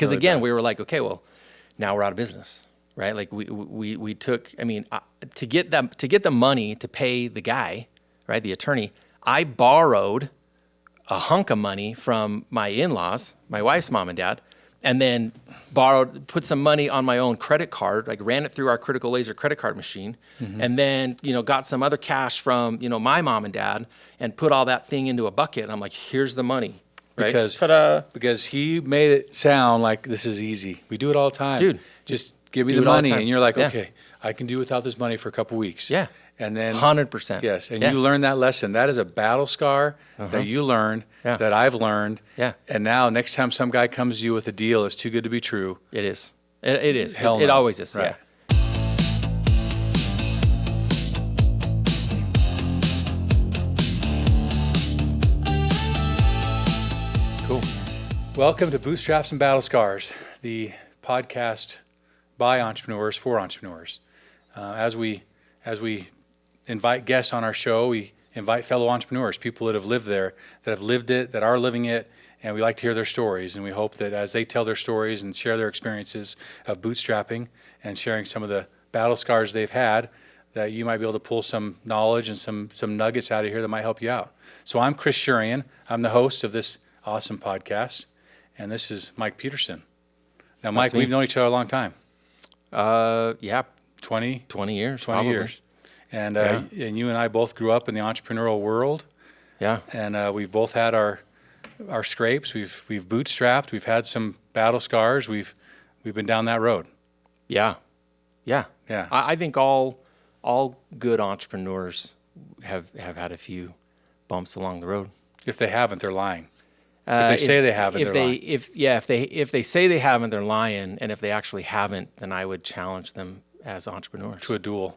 Because again, we were like, okay, well, now we're out of business, right? Like we took, I mean, to get the money to pay the guy, right, the attorney, I borrowed a hunk of money from my in-laws, my wife's mom and dad, and then put some money on my own credit card, like ran it through our Critical Laser credit card machine, and then, got some other cash from, my mom and dad and put all that thing into a bucket. And I'm like, here's the money. Right? Because he made it sound like this is easy. We do it all the time. Dude. Just give me the money. And you're like, okay, I can do without this money for a couple weeks. Yeah. And then 100%. Yes. And you learn that lesson. That is a battle scar that you learned, that I've learned. Yeah. And now next time some guy comes to you with a deal that's too good to be true. It is. It is. It always is. Right. Yeah. Cool. Welcome to Bootstraps Battle Scars, the podcast by entrepreneurs for entrepreneurs. As we invite guests on our show, we invite fellow entrepreneurs, people that have lived there, that have lived it, that are living it, and we like to hear their stories. And we hope that as they tell their stories and share their experiences of bootstrapping and sharing some of the battle scars they've had, that you might be able to pull some knowledge and some nuggets out of here that might help you out. So I'm Chris Shurian. I'm the host of this awesome podcast, and this is Mike Petersen. Now, Mike, we've known each other a long time. Yeah. 20 years. 20 years. And and you and I both grew up in the entrepreneurial world. Yeah. And we've both had our scrapes. We've bootstrapped. We've had some battle scars. We've been down that road. Yeah. Yeah. Yeah. I think all good entrepreneurs have had a few bumps along the road. If they haven't, they're lying. If they say they haven't, they're lying. If they say they haven't, they're lying. And if they actually haven't, then I would challenge them as entrepreneurs. To a duel.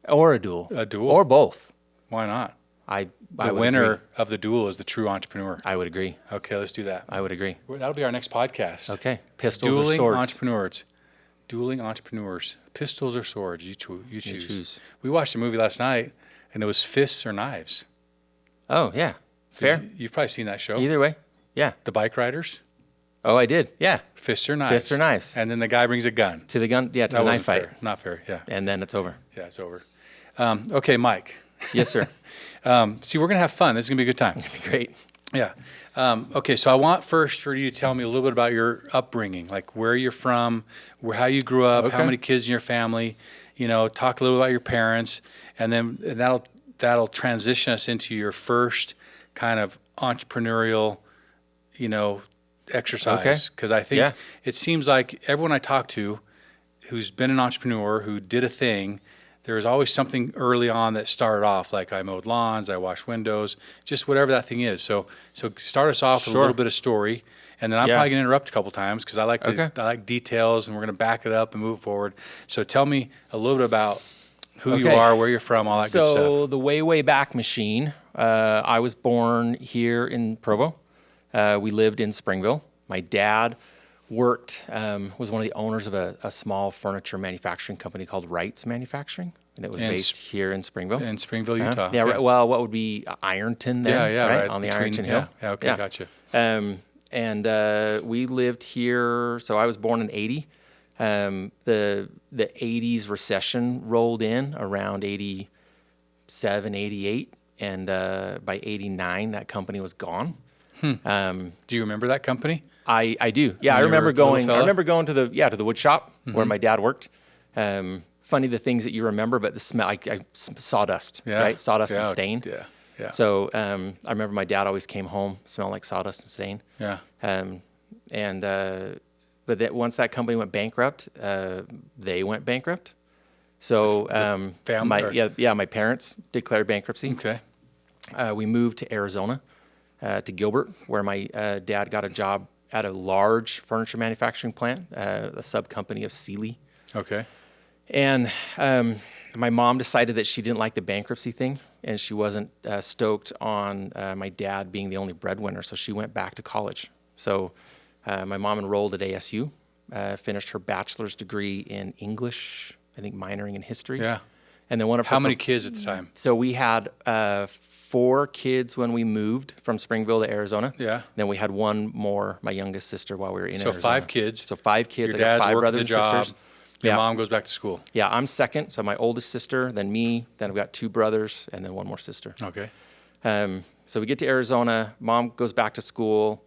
Or a duel. A duel. Or both. Why not? The winner of the duel is the true entrepreneur. I would agree. Okay, let's do that. I would agree. That'll be our next podcast. Okay. Pistols or swords? Dueling entrepreneurs. Pistols or swords? You choose. We watched a movie last night, and it was Fists or Knives. Oh, yeah. Fair. You've probably seen that show. Either way. Yeah. The bike riders. Oh, I did. Yeah. Fists or knives. Fists or knives. And then the guy brings a gun. To the gun. Yeah, to the knife fight. Fair. Not fair. Yeah. And then it's over. Yeah, it's over. Okay, Mike. Yes, sir. See, we're going to have fun. This is going to be a good time. It'd be great. Yeah. Okay, so I want first for you to tell me a little bit about your upbringing, like where you're from, how you grew up, how many kids in your family, talk a little about your parents, and then that'll transition us into your first kind of entrepreneurial, exercise. Because I think it seems like everyone I talk to who's been an entrepreneur, who did a thing, there's always something early on that started off, like I mowed lawns, I washed windows, just whatever that thing is. So start us off with a little bit of story, and then I'm probably going to interrupt a couple times because I like details, and we're going to back it up and move forward. So tell me a little bit about who you are, where you're from, all that good stuff. So the way back machine, I was born here in Provo. We lived in Springville. My dad was one of the owners of a small furniture manufacturing company called Wright's Manufacturing, and it was based here in Springville. In Springville, Utah. Yeah. Right, well, what would be Ironton then? Right. On the Ironton Hill. Yeah, okay, gotcha. And we lived here, so I was born in 80. The 80s recession rolled in around 87, 88, and by 89, that company was gone. Do you remember that company? I do. Yeah, I remember going to the wood shop where my dad worked. Funny the things that you remember, but the smell, sawdust, right? Sawdust and stain. Yeah. So I remember my dad always came home smelling like sawdust and stain. Yeah. But once that company went bankrupt, they went bankrupt. So my parents declared bankruptcy. Okay. We moved to Arizona, to Gilbert, where my dad got a job at a large furniture manufacturing plant, a sub-company of Sealy. Okay. And my mom decided that she didn't like the bankruptcy thing, and she wasn't stoked on my dad being the only breadwinner, so she went back to college. So my mom enrolled at ASU, finished her bachelor's degree in English, I think minoring in history. Yeah. And then How many kids at the time? So we had 4 kids when we moved from Springville to Arizona. Yeah. Then we had one more, my youngest sister, while we were in So Arizona. 5 kids. So 5 kids. Your I got dad's 5 working brothers the and job. sisters. Your Yeah. mom goes back to school. Yeah, I'm second. So my oldest sister, then me, then I've got 2 brothers, and then one more sister. Okay. So we get to Arizona. Mom goes back to school.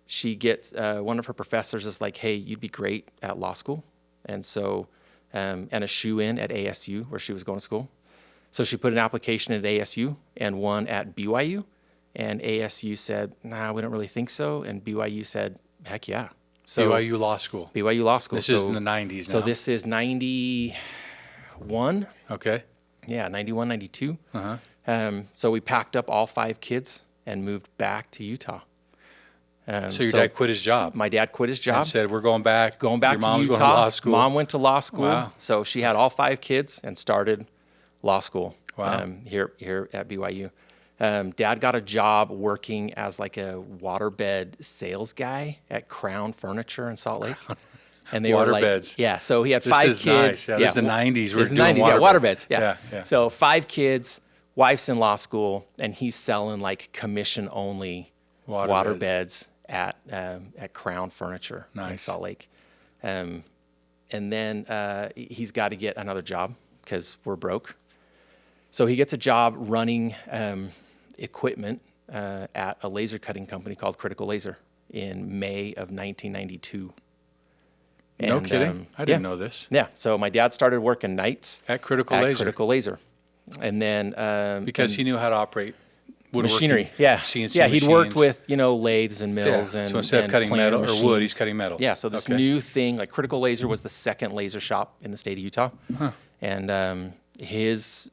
She gets, one of her professors is like, hey, you'd be great at law school. And so, and a shoe-in at ASU where she was going to school. So she put an application at ASU and one at BYU. And ASU said, nah, we don't really think so. And BYU said, heck yeah. So BYU Law School. BYU Law School. This is in the 90s now. So this is 91. Okay. Yeah, 91, 92. Uh-huh. So we packed up all 5 kids and moved back to Utah. So your dad quit his job? My dad quit his job. And said, we're going back. Going back Your to mom's Utah. going to law school. Mom went to law school. Wow. So she had all 5 kids and started law school. Wow. Here at BYU. Dad got a job working as like a waterbed sales guy at Crown Furniture in Salt Lake. And they were like, Waterbeds. yeah. So he had This 5 is kids. nice. Yeah, this is the 90s. We're It's the doing 90s. Yeah, waterbeds. waterbeds. Yeah. Yeah. So 5 kids, wife's in law school, and he's selling like commission only waterbeds at Crown Furniture in Salt Lake. And then he's got to get another job because we're broke. So he gets a job running equipment at a laser cutting company called Critical Laser in May of 1992. No And, kidding? I didn't know this. Yeah. So my dad started working nights At Critical Laser. Critical Laser. And then Because he knew how to operate woodworking, machinery. Yeah. CNC yeah, he'd worked machines. with, lathes and mills Yeah. and So instead of cutting planer metal or wood, machines. he's cutting metal. Yeah, so this Okay. new thing, like Critical Laser was the second laser shop in the state of Utah. And his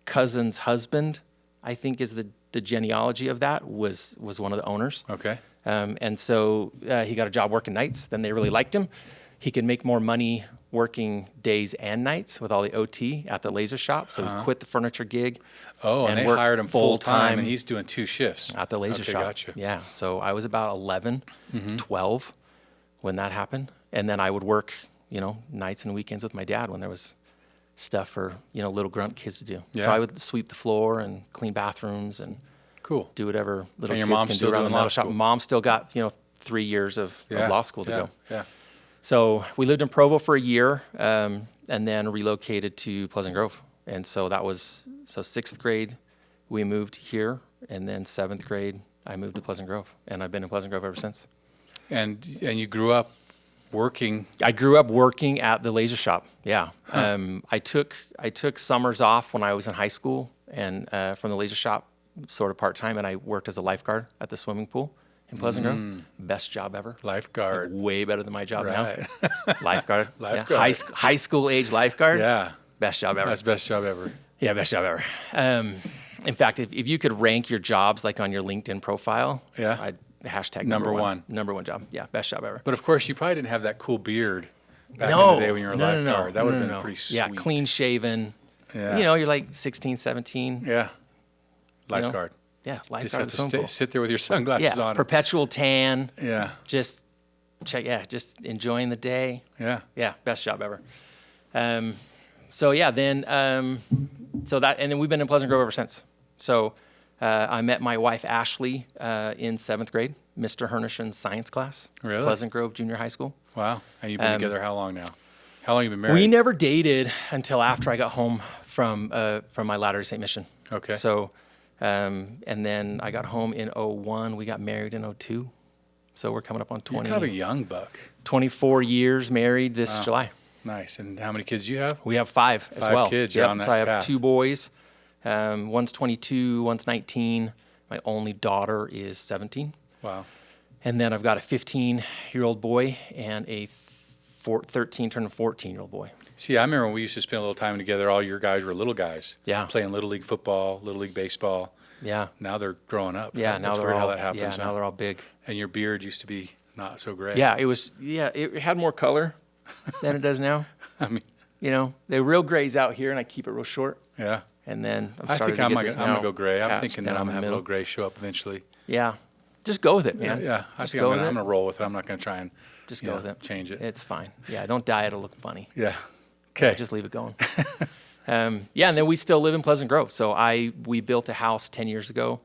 cousin's husband, I think is the genealogy of that, was one of the owners. Okay. And so he got a job working nights. Then they really liked him. He could make more money working days and nights with all the OT at the laser shop. So he quit the furniture gig. Oh, and they worked hired him full time, full-time and he's doing 2 shifts. at the laser shop. Gotcha. Yeah. So I was about 11, 12 when that happened. And then I would work, nights and weekends with my dad when there was stuff for, little grunt kids to do. Yeah. So I would sweep the floor and clean bathrooms and Cool. do whatever little And your kids mom's can still do around the doing law metal shop. school? Mom still got, 3 years of law school to go. Yeah. So we lived in Provo for a year and then relocated to Pleasant Grove. And so that was, 6th grade, we moved here. And then 7th grade, I moved to Pleasant Grove. And I've been in Pleasant Grove ever since. And you grew up working. I grew up working at the laser shop. Yeah. I took summers off when I was in high school and from the laser shop sort of part-time. And I worked as a lifeguard at the swimming pool in Pleasant Grove. Best job ever. Lifeguard. Way better than my job Right. now. Lifeguard. Lifeguard. Yeah. High school age lifeguard. Yeah. Best job ever. That's best job ever. Yeah, best job ever. In fact, if you could rank your jobs like on your LinkedIn profile, Yeah. I'd hashtag Number one. Number one job. Yeah, best job ever. But of course, you probably didn't have that cool beard back in No. the day when you were a No, no, lifeguard. no. That would have No, been no. pretty sweet. Yeah, clean shaven. Yeah. You're like 16, 17. Yeah. Lifeguard. Yeah, Just lifeguard have at the to swimming pool. sit there with your sunglasses Yeah, on. perpetual tan. Yeah. Just enjoying the day. Yeah. Yeah, best job ever. Then we've been in Pleasant Grove ever since. So I met my wife Ashley in 7th grade, Mr. Hernishen's science class. Really? Pleasant Grove Junior High School. Wow. And you've been together how long now? How long have you been married? We never dated until after I got home from my Latter-day Saint mission. Okay. So, and then I got home in 01. We got married in 02. So we're coming up on You're kind of a young buck. 24 years married this July. Nice. And how many kids do you have? We have 5 as 5 well. kids. You're on that So I have path. 2 boys. One's 22, one's 19. My only daughter is 17. Wow. And then I've got a 15-year-old boy and a 13 turning 14-year-old boy. See, I remember when we used to spend a little time together. All your guys were little guys. Yeah. Playing Little League football, Little League baseball. Yeah. Now they're growing up. Yeah. Right? Now That's they're weird all, how that happens. Yeah. Now they're all big. And your beard used to be not so gray. Yeah. It had more color than it does now. I mean, they're real grays out here, and I keep it real short. yeah. And then I think I'm going to go gray. I'm patch thinking that down I'm the going to have a middle. little gray show up eventually. Yeah. Just go with it, man. Yeah. I Just think go I'm with going it. to roll with it. I'm not going to try and Just go with it. change it. It's fine. Yeah. Don't dye it. It'll look funny. Yeah. Okay. Just leave it going. Yeah, and then we still live in Pleasant Grove. So we built a house 10 years ago,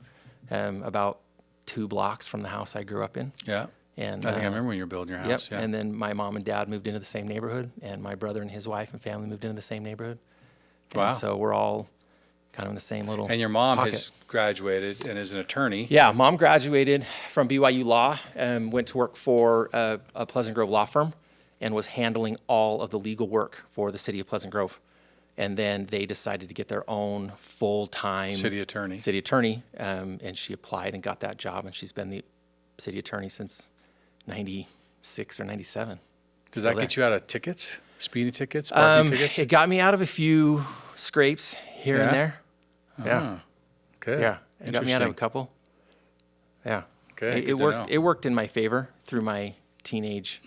about 2 blocks from the house I grew up in. Yeah. And I think I remember when you were building your house. Yep. Yeah. And then my mom and dad moved into the same neighborhood, and my brother and his wife and family moved into the same neighborhood. Wow. And so we're all kind of in the same little And your mom pocket. has graduated and is an attorney. Yeah, mom graduated from BYU Law, went to work for a Pleasant Grove law firm, and was handling all of the legal work for the city of Pleasant Grove. And then they decided to get their own full-time City attorney. And she applied and got that job, and she's been the city attorney since 96 or 97. Does that get you out of tickets? Speeding tickets? Parking tickets? It got me out of a few scrapes here and there. Yeah. Good. Yeah. It got me out of a Interesting. couple. Yeah. Okay, It good to worked. know. It worked in my favor through my teenage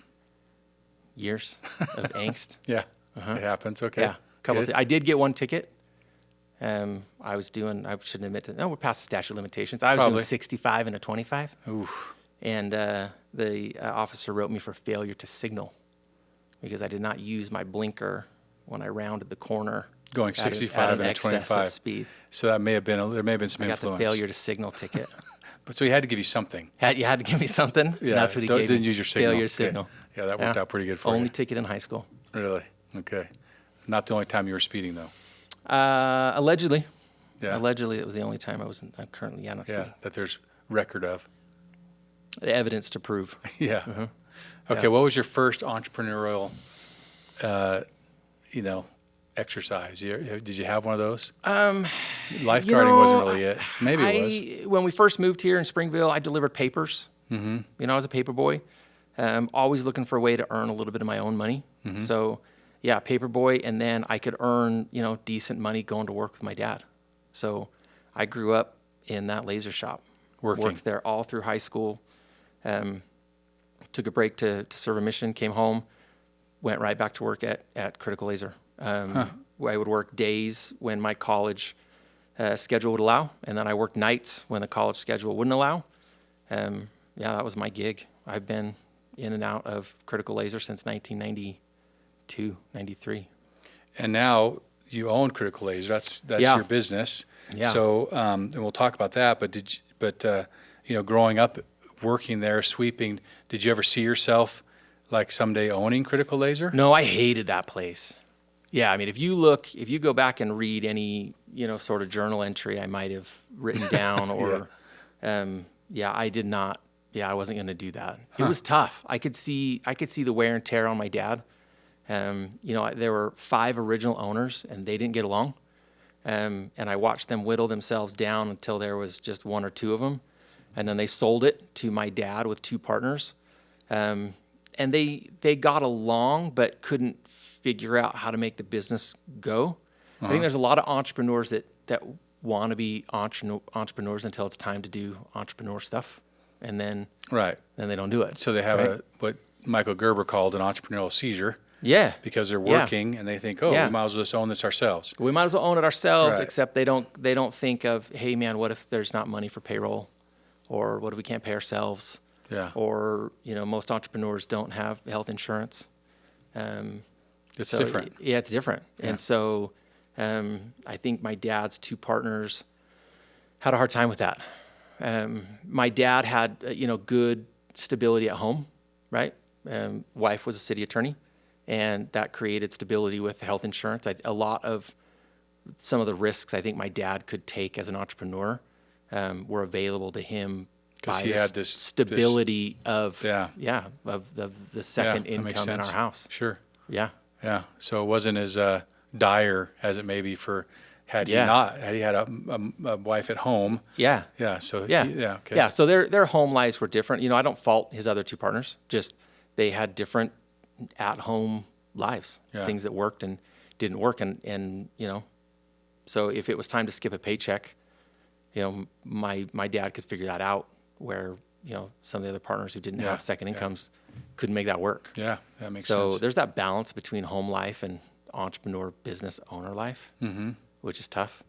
years of angst. Yeah. It happens. Okay. Yeah. Good. I did get one ticket. I shouldn't admit to, no, we're past the statute of limitations. I was Probably. doing 65 and a 25. Oof. And the officer wrote me for failure to signal because I did not use my blinker when I rounded the corner. Going at 65 an and a excess 25. of speed. So there may have been some I got influence. the failure to signal ticket. But so he had to give you something. You had to give me something. And Yeah. that's what he gave me. Didn't use your signal. Failure Okay. signal. Yeah, that worked out pretty good for Only you. ticket in high school. Really? Okay. Not the only time you were speeding though. Allegedly. Yeah. Allegedly, it was the only time I'm currently not speeding. Yeah. That there's record of. The evidence to prove. Yeah. Mm-hmm. Okay. Yeah. What was your first entrepreneurial, exercise? Did you have one of those? Lifeguarding wasn't really it. Maybe it was. When we first moved here in Springville, I delivered papers. Mm-hmm. I was a paper boy. Always looking for a way to earn a little bit of my own money. Mm-hmm. So, yeah, paper boy, and then I could earn, decent money going to work with my dad. So I grew up in that laser shop. Working. Worked there all through high school. Took a break to serve a mission, came home, went right back to work at Critical Laser. I would work days when my college schedule would allow, and then I worked nights when the college schedule wouldn't allow. That was my gig. I've been in and out of Critical Laser since 1992, 93. And now you own Critical Laser. That's Yeah. your business. Yeah. So, and we'll talk about that. But growing up, working there, sweeping, did you ever see yourself like someday owning Critical Laser? No, I hated that place. Yeah, I mean, if you go back and read any, sort of journal entry I might have written down or, I did not. Yeah, I wasn't going to do that. It was tough. I could see the wear and tear on my dad. There were 5 original owners and they didn't get along. And I watched them whittle themselves down until there was just 1 or 2 of them. And then they sold it to my dad with 2 partners. And they got along, but couldn't figure out how to make the business go. I think there's a lot of entrepreneurs that want to be entrepreneurs until it's time to do entrepreneur stuff. And then Right. they don't do it. So they have right? what Michael Gerber called an entrepreneurial seizure Yeah. because they're working and they think, we might as well just own this ourselves. We might as well own it ourselves, Right. except they don't think of, hey man, what if there's not money for payroll? Or what if we can't pay ourselves? Yeah. Or, most entrepreneurs don't have health insurance. It's So, different. Yeah, it's different. Yeah. And so I think my dad's 2 partners had a hard time with that. My dad had, good stability at home, right? Wife was a city attorney, and that created stability with health insurance. A lot of some of the risks I think my dad could take as an entrepreneur were available to him Because by he the had this stability of the second that makes income in sense. our house. Sure. Yeah. Yeah. So it wasn't as dire as it may be had he had a wife at home. Yeah. Yeah. So Yeah. okay. Yeah. So their home lives were different. I don't fault his other 2 partners. Just they had different at-home lives, Yeah. things that worked and didn't work. And so if it was time to skip a paycheck, my dad could figure that out where, some of the other partners who didn't have second incomes couldn't make that work. Yeah. That makes So sense. there's that balance between home life and entrepreneur business owner life, which is tough.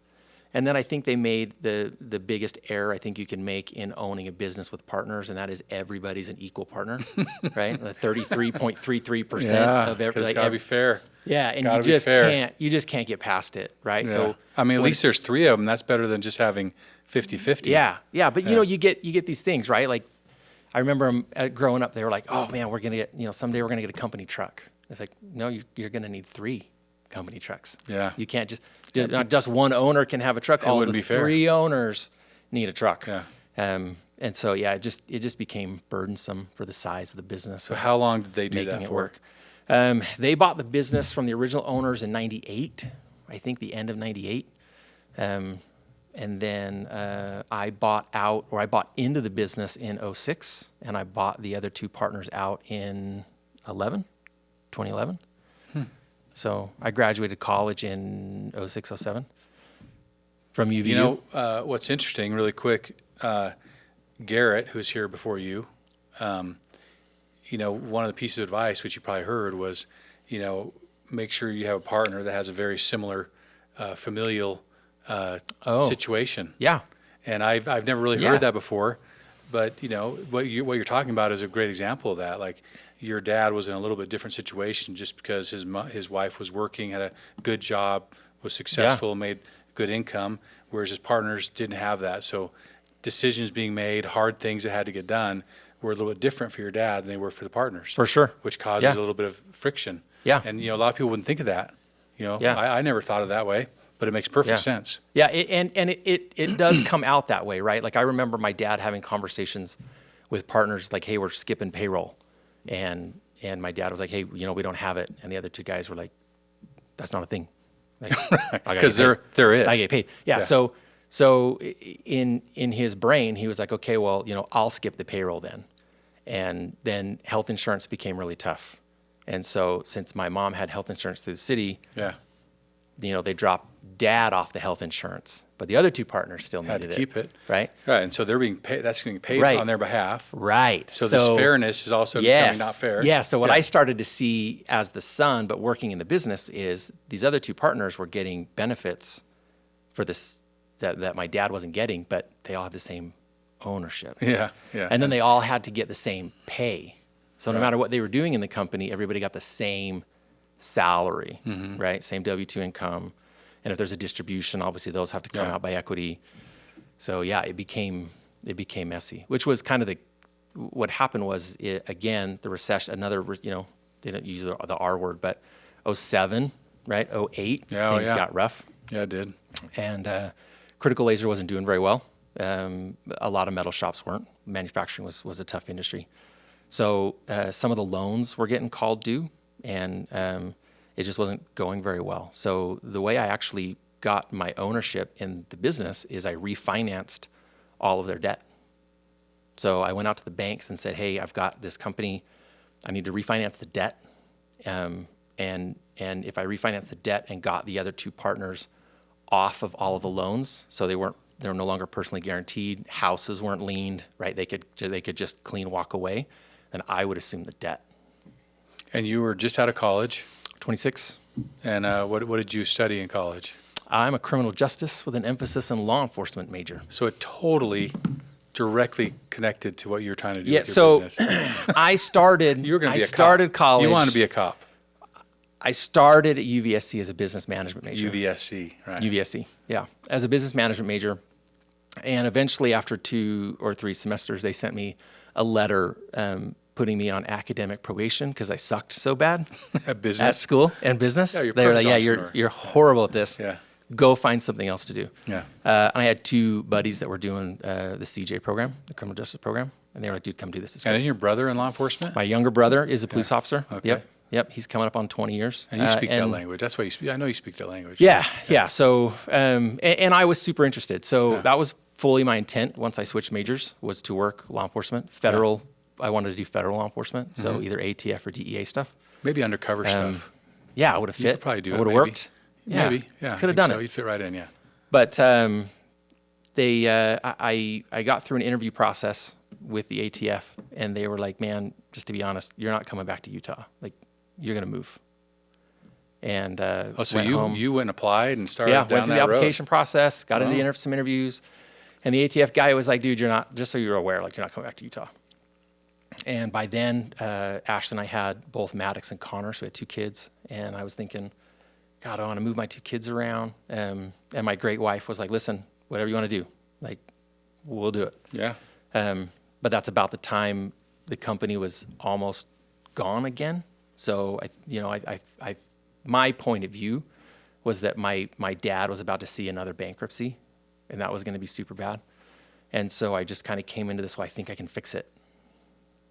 And then I think they made the biggest error I think you can make in owning a business with partners, and that is everybody's an equal partner, right? 33.33% Yeah. of every. Because it's got to be fair. Yeah, and Gotta you be just fair. can't get past it, right? Yeah. So I mean, at when least it's- there's 3 of them. That's better than just having 50-50. Yeah, but you know, you get these things, right? Like I remember 'em, growing up, they were like, "Oh man, we're gonna get, you know, someday we're gonna get a company truck." It's like, no, you're gonna need 3 company trucks. Yeah. You can't not just one owner can have a truck. All wouldn't the be fair. 3 owners need a truck. Yeah. And so yeah, it just became burdensome for the size of the business. So how long did they do making that it for? work. They bought the business from the original owners in '98, I think the end of '98. And then I bought into the business in '06, and I bought the other 2 partners out in 2011. So I graduated college in '06, '07 from UVU. You know, what's interesting, really quick, Garrett, who's here before you, you know, one of the pieces of advice, which you probably heard, was, you know, make sure you have a partner that has a very similar familial situation. Yeah. And I've never really Yeah. heard that before, but you know what you're talking about is a great example of that. Like your dad was in a little bit different situation just because his wife was working, had a good job, was successful, made good income, whereas his partners didn't have that. So decisions being made, hard things that had to get done, were a little bit different for your dad than they were for the partners. For sure. Which causes Yeah. a little bit of friction. Yeah. And you know a lot of people wouldn't think of that. You know, Yeah. I never thought of it that way, but it makes perfect sense. Yeah, it does come out that way, right? Like I remember my dad having conversations with partners like, "Hey, we're skipping payroll," and my dad was like, "Hey, you know, we don't have it," and the other 2 guys were like, "That's not a thing," Because they're it. I get paid. Yeah. So in his brain, he was like, "Okay, well, you know, I'll skip the payroll then," and then health insurance became really tough, and so since my mom had health insurance through the city, Yeah. you know, they dropped dad off the health insurance, but the other 2 partners still Had needed to keep it. right? Right. And so they're being paid, that's being paid Right. on their behalf. Right. So this fairness is also becoming not fair. Yeah. So what I started to see as the son, but working in the business, is these other 2 partners were getting benefits for this that my dad wasn't getting, but they all had the same ownership. Yeah. Yeah. And then they all had to get the same pay. So no matter what they were doing in the company, everybody got the same salary, right? Same W-2 income. And if there's a distribution, obviously those have to come out by equity. So yeah, it became messy, which was kind of what happened was, again, the recession, you know, they don't use the R word, but '07, right? '08, things got rough. Yeah, it did. And critical laser wasn't doing very well. A lot of metal shops weren't. Manufacturing was a tough industry. So some of the loans were getting called due, and it just wasn't going very well. So the way I actually got my ownership in the business is I refinanced all of their debt. So I went out to the banks and said, "Hey, I've got this company. I need to refinance the debt. And if I refinance the debt and got the other 2 partners off of all of the loans, so they were no longer personally guaranteed, houses weren't liened, right? They could just clean walk away, then I would assume the debt." And you were just out of college. 26. And what did you study in college? I'm a criminal justice with an emphasis in law enforcement major. So it totally directly connected to what you were trying to do with your so business. I started. You were going to be a cop. I started college. You wanted to be a cop. I started at UVSC as a business management major. UVSC, right? UVSC, yeah, as a business management major, and eventually, after 2 or 3 semesters, they sent me a letter putting me on academic probation because I sucked so bad At business. at school and business. Yeah, you're they were perfect like, "Yeah, entrepreneur." you're horrible at this. Yeah. Go find something else to do." Yeah. And I had 2 buddies that were doing the CJ program, the criminal justice program, and they were like, "Dude, come do this." And isn't your brother in law enforcement? My younger brother is a police officer. Okay. Yep. He's coming up on 20 years. And you speak that language. That's why you speak. I know you speak that language. Yeah. So, and I was super interested. So that was fully my intent once I switched majors, was to work law enforcement, federal. I wanted to do federal law enforcement. So either ATF or DEA stuff. Maybe undercover stuff. Yeah, I would have fit. You could probably do it. Would have maybe. worked. Maybe. Yeah. Could have I think done so. it. You'd fit right in. Yeah. But I got through an interview process with the ATF, and they were like, "Man, just to be honest, you're not coming back to Utah. Like, you're gonna move." And So went home. you went and applied and started Yeah, down went through the that road. application process, got into some interviews, and the ATF guy was like, "Dude, you're not. Just so you're aware, like, you're not coming back to Utah." And by then, Ashley and I had both Maddox and Connor, so we had 2 kids. And I was thinking, God, I want to move my 2 kids around. And my great wife was like, listen, whatever you want to do, like, we'll do it. Yeah. But that's about the time the company was almost gone again. So, my point of view was that my dad was about to see another bankruptcy, and that was going to be super bad. And so I just kind of came into this, well, I think I can fix it.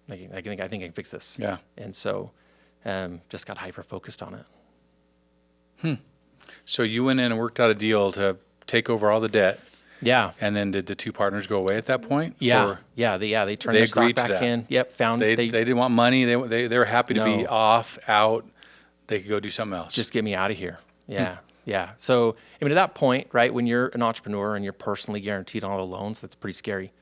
I think I can fix this. Yeah. And so just got hyper-focused on it. So you went in and worked out a deal to take over all the debt. Yeah. And then did the 2 partners go away at that point? Yeah. Or They turned their stock back in. Yep. they didn't want money. They were happy to be out. They could go do something else. Just get me out of here. Yeah. Yeah. So, I mean, at that point, right, when you're an entrepreneur and you're personally guaranteed on all the loans, that's pretty scary.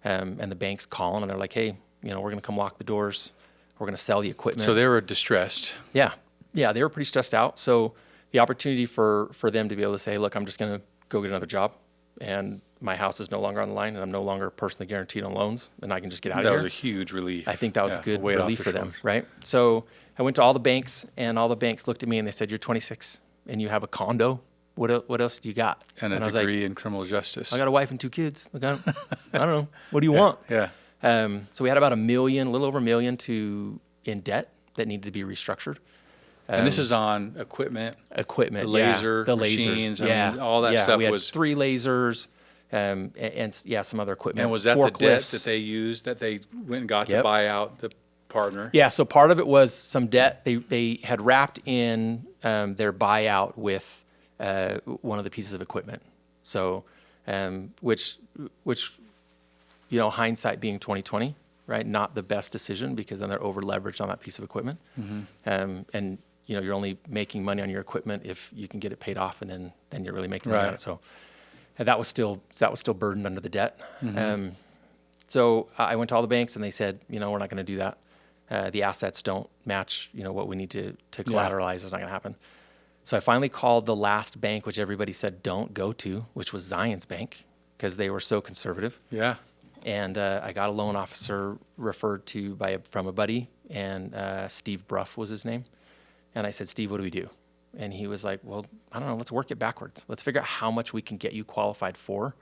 And the bank's calling and they're like, hey, we're going to come lock the doors. We're going to sell the equipment. So they were distressed. Yeah. Yeah. They were pretty stressed out. So the opportunity for them to be able to say, look, I'm just going to go get another job and my house is no longer on the line and I'm no longer personally guaranteed on loans and I can just get out of here. That was a huge relief. I think that was a good relief for them, right? So I went to all the banks and all the banks looked at me and they said, you're 26 and you have a condo. What else do you got? And a degree in criminal justice. I got a wife and 2 kids. Like, I don't know. What do you want? Yeah. So we had about a little over $1 million in debt that needed to be restructured. And this is on equipment, the the machines, lasers, all that stuff. We had was 3 lasers, and some other equipment. And was that forklifts. The debt that they used that they went and got to buy out the partner? Yeah. So part of it was some debt. They had wrapped in their buyout with one of the pieces of equipment. So, which hindsight being 2020, right? Not the best decision because then they're over leveraged on that piece of equipment. And you're only making money on your equipment if you can get it paid off, and then you're really making money on it. So and that was still burdened under the debt. So I went to all the banks and they said, we're not going to do that. The assets don't match, what we need to collateralize. It's not going to happen. So I finally called the last bank, which everybody said don't go to, which was Zion's Bank, because they were so conservative. Yeah. And I got a loan officer referred to from a buddy, and Steve Bruff was his name. And I said, Steve, what do we do? And he was like, well, I don't know. Let's work it backwards. Let's figure out how much we can get you qualified for,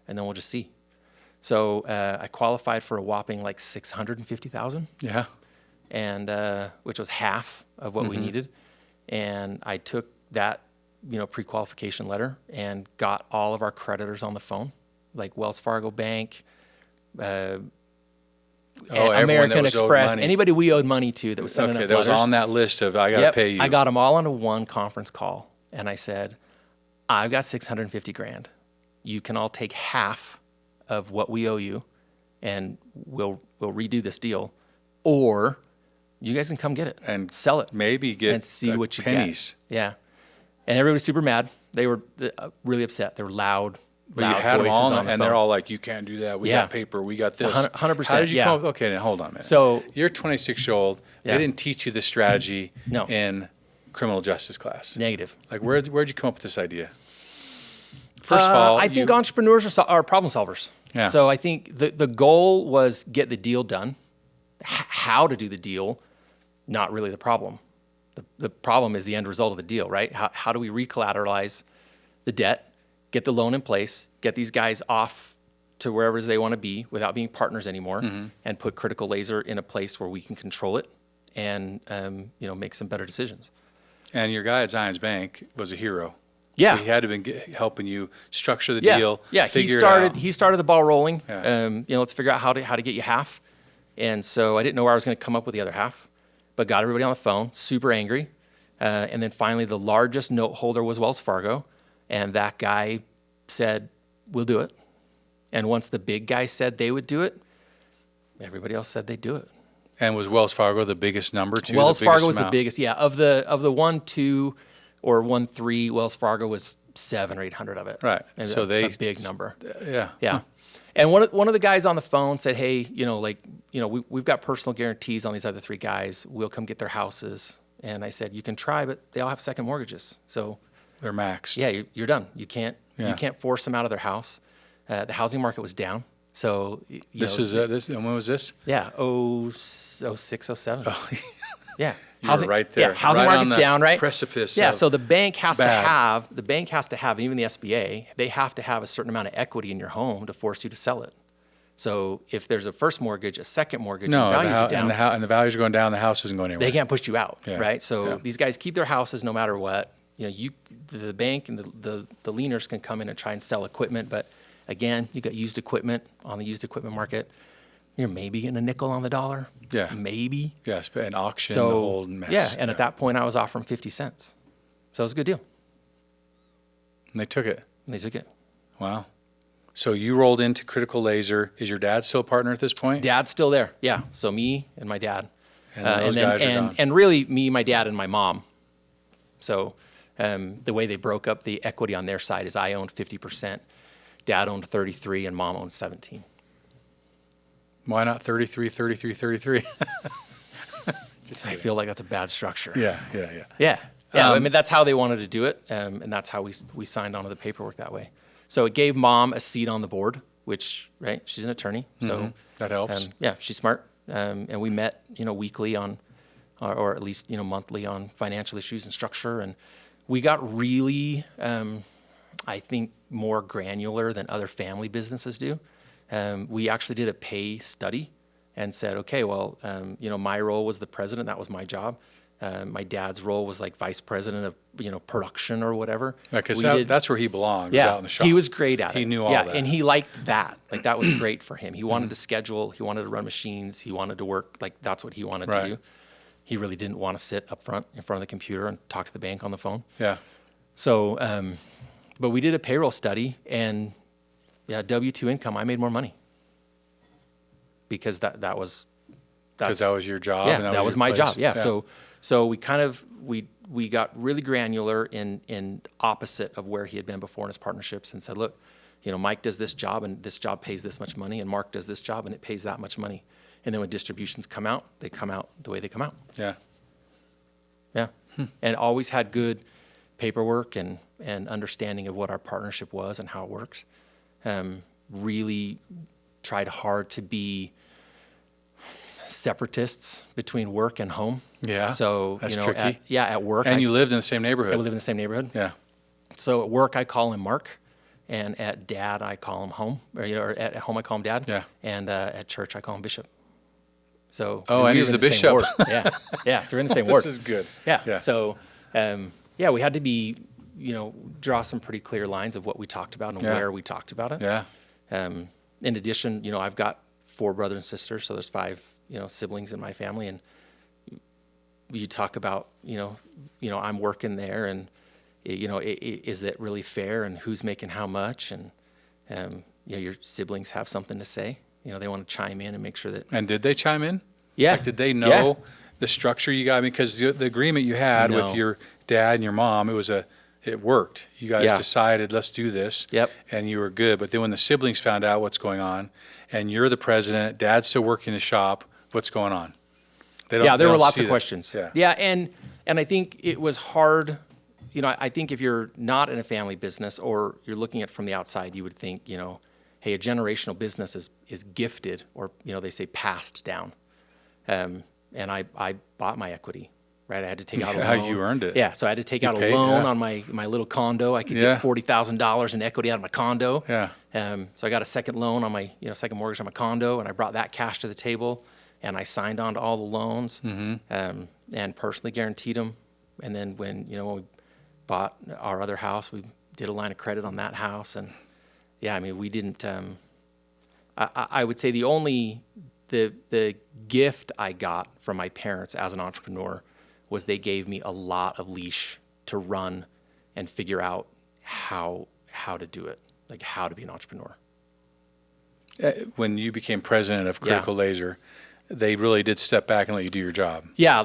and then we'll just see. So I qualified for a whopping like $650,000. Yeah. And which was half of what we needed. And I took that, pre-qualification letter and got all of our creditors on the phone, like Wells Fargo Bank, American Express, anybody we owed money to that was sending us letters. That was on that list of I got to pay you. I got them all onto one conference call, and I said, I've got $650,000. You can all take half of what we owe you, and we'll redo this deal, or you guys can come get it and sell it, maybe get and see what you pennies. Get. Yeah, and everybody's super mad. They were really upset. They were loud. But you had them all, and they're all like, "You can't do that. We got paper. We got this." 100%. How did you come up? Okay, now hold on a minute. So you're 26-year-old. They didn't teach you this strategy in criminal justice class. Negative. Like, where'd you come up with this idea? First of all, I think entrepreneurs are problem solvers. Yeah. So I think the goal was get the deal done. How to do the deal, not really the problem. The problem is the end result of the deal, right? How do we recollateralize the debt? Get the loan in place, get these guys off to wherever they want to be without being partners anymore, and put Critical Laser in a place where we can control it and make some better decisions. And your guy at Zion's Bank was a hero. Yeah, so he had to have been helping you structure the deal. Yeah, he started the ball rolling. Yeah. Let's figure out how to get you half. And so I didn't know where I was going to come up with the other half, but got everybody on the phone, super angry. And then finally, the largest note holder was Wells Fargo. And that guy said, we'll do it. And once the big guy said they would do it, everybody else said they'd do it. And was Wells Fargo the biggest number too? Wells Fargo was the biggest, yeah. Of the 1-2 or 1-3, Wells Fargo was 700 or 800 of it. Right. And so a big number. Yeah. Yeah. And one of the guys on the phone said, hey, we've got personal guarantees on these other 3 guys. We'll come get their houses. And I said, you can try, but they all have second mortgages. So they're maxed. Yeah, you're done. You can't force them out of their house. The housing market was down, So This was this. And when was this? yeah, 06, 07. Oh, Yeah. you were right there. Yeah, housing right market's on the down, right? precipice. Yeah, of so the bank has bad. to have, even the SBA, they have to have a certain amount of equity in your home to force you to sell it. So if there's a first mortgage, a second mortgage, No, and values are down, and the values are going down. The house isn't going anywhere. they can't push you out, Yeah, right? So yeah. these guys keep their houses no matter what. The bank and the leaners can come in and try and sell equipment, but again, you got used equipment on the used equipment market. You're maybe getting a nickel on the dollar. Yeah. Maybe. Yes, but an auction, So the whole mess. yeah, and at that point, I was offering 50 cents. So it was a good deal. And they took it. And they took it. Wow. So you rolled into Critical Laser. Is your dad still a partner at this point? Dad's still there. Yeah. So me and my dad. And then those guys are gone. And really me, my dad, and my mom. So the way they broke up the equity on their side is I owned 50%, dad owned 33, and mom owned 17. Why not 33, 33, 33? I feel like that's a bad structure. Yeah. Yeah. I mean, that's how they wanted to do it, and that's how we signed onto the paperwork that way. So it gave mom a seat on the board, which, right, she's an attorney. So That helps. yeah, she's smart. And we met, weekly on, or at least, monthly on financial issues and structure. And we got really, I think, more granular than other family businesses do. We actually did a pay study and said, okay, well, my role was the president. That was my job. My dad's role was like vice president of, production or whatever. Because that's where he belonged. Yeah, was out in the shop. he was great at it. He knew all that. And he liked that. Like, that was great for him. He wanted to schedule. He wanted to run machines. He wanted to work. Like, that's what he wanted to do. He really didn't want to sit up front in front of the computer and talk to the bank on the phone. Yeah. So, but we did a payroll study, and W-2 income, I made more money because that was your job. Yeah, and that was your my place. job. Yeah. So we kind of we got really granular in opposite of where he had been before in his partnerships, and said, look, Mike does this job, and this job pays this much money, and Mark does this job, and it pays that much money. And then when distributions come out, they come out the way they come out. Yeah. Yeah. And always had good paperwork and understanding of what our partnership was and how it works. Really tried hard to be separatists between work and home. Yeah. So, that's tricky. At work. And you lived in the same neighborhood. I live in the same neighborhood. Yeah. So at work, I call him Mark. And at dad, I call him home. Or at home, I call him dad. Yeah. And at church, I call him Bishop. So and he's the bishop. Yeah. So we're in the same ward. This is good. Yeah. So, we had to be, draw some pretty clear lines of what we talked about and where we talked about it. Yeah. In addition, I've got 4 brothers and sisters, so there's 5, siblings in my family, and you talk about, I'm working there, and is that really fair, and who's making how much, and your siblings have something to say. They want to chime in and make sure that. And did they chime in? Yeah. Like, did they know the structure you got? Because the agreement you had with your dad and your mom, it worked. You guys decided, let's do this. Yep. And you were good. But then when the siblings found out what's going on, and you're the president, dad's still working the shop, what's going on? There were lots of questions. Yeah. And I think it was hard. I think if you're not in a family business, or you're looking at it from the outside, you would think, hey, a generational business is gifted, or, they say passed down. And I bought my equity, right? I had to take out a loan. You earned it. Yeah, so I had to take out a loan on my little condo. I could get $40,000 in equity out of my condo. Yeah. So I got a second loan on my, second mortgage on my condo, and I brought that cash to the table, and I signed on to all the loans, and personally guaranteed them. And then when we bought our other house, we did a line of credit on that house, and we didn't. I would say the gift I got from my parents as an entrepreneur was they gave me a lot of leash to run and figure out how to do it, like how to be an entrepreneur. When you became president of Critical Laser, they really did step back and let you do your job. Yeah,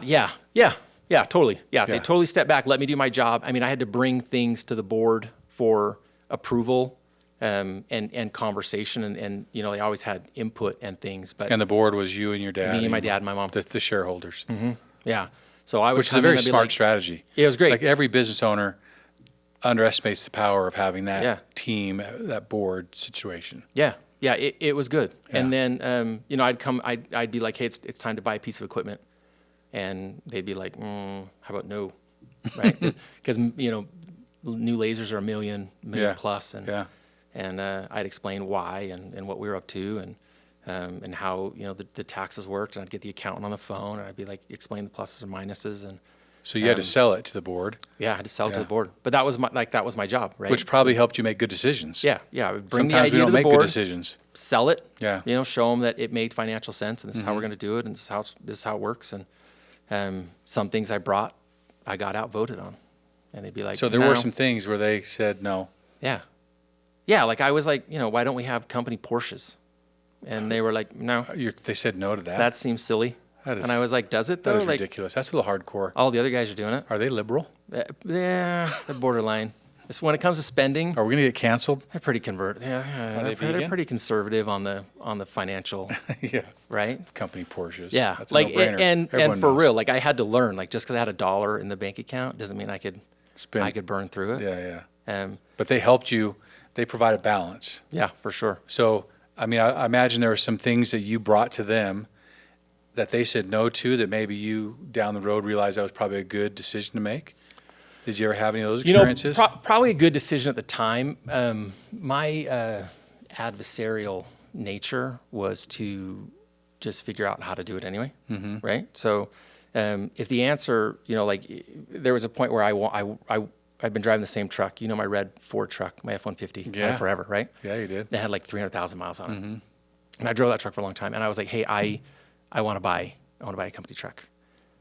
totally. Yeah, they totally stepped back, let me do my job. I had to bring things to the board for approval and conversation, and they always had input and things. But and the board was you and your dad. Me and my dad and my mom. The shareholders. Mm-hmm. Yeah. So I would Which is a very smart strategy. Yeah, it was great. Like, every business owner underestimates the power of having that team, that board situation. Yeah. it was good. Yeah. And then, I'd be like, hey, it's time to buy a piece of equipment. And they'd be like, how about no, right? Because, new lasers are a million plus. And I'd explain why and what we were up to and how, the taxes worked. And I'd get the accountant on the phone and I'd be like, explain the pluses and minuses. And So you had to sell it to the board. yeah, I had to sell it to the board. But that was my job, right? Which probably helped you make good decisions. Yeah. I would bring Sometimes the we idea don't to the make board, good decisions. sell it. Yeah. Show them that it made financial sense, and this is how we're going to do it, and this is how it works. And some things I got outvoted on, and they'd be like, So there were some things where they said no. Yeah. Like I was like, why don't we have company Porsches? And they were like, no, They said no to that. that seems silly. That is- And I was like, does it though? That is Like ridiculous. That's a little hardcore. all the other guys are doing it. Are they liberal? Yeah, they're borderline. It's when it comes to spending. Are we going to get canceled? They're pretty they're they vegan? pretty conservative on the financial, Yeah. right? Company Porsches. Yeah, That's a like no-brainer. and Everyone for knows. real, like I had to learn, like just because I had $1 in the bank account doesn't mean I could burn through it. Yeah. But they helped you. They provided balance. Yeah, for sure. So, I mean, I imagine there were some things that you brought to them that they said no to that maybe you down the road realized that was probably a good decision to make. Did you ever have any of those experiences? Probably a good decision at the time. My adversarial nature was to just figure out how to do it anyway, right? So if the answer, there was a point where I've been driving the same truck, my red Ford truck, my F-150, had it forever, right? Yeah, you did. It had like 300,000 miles on it. And I drove that truck for a long time. And I was like, hey, I want to buy a company truck.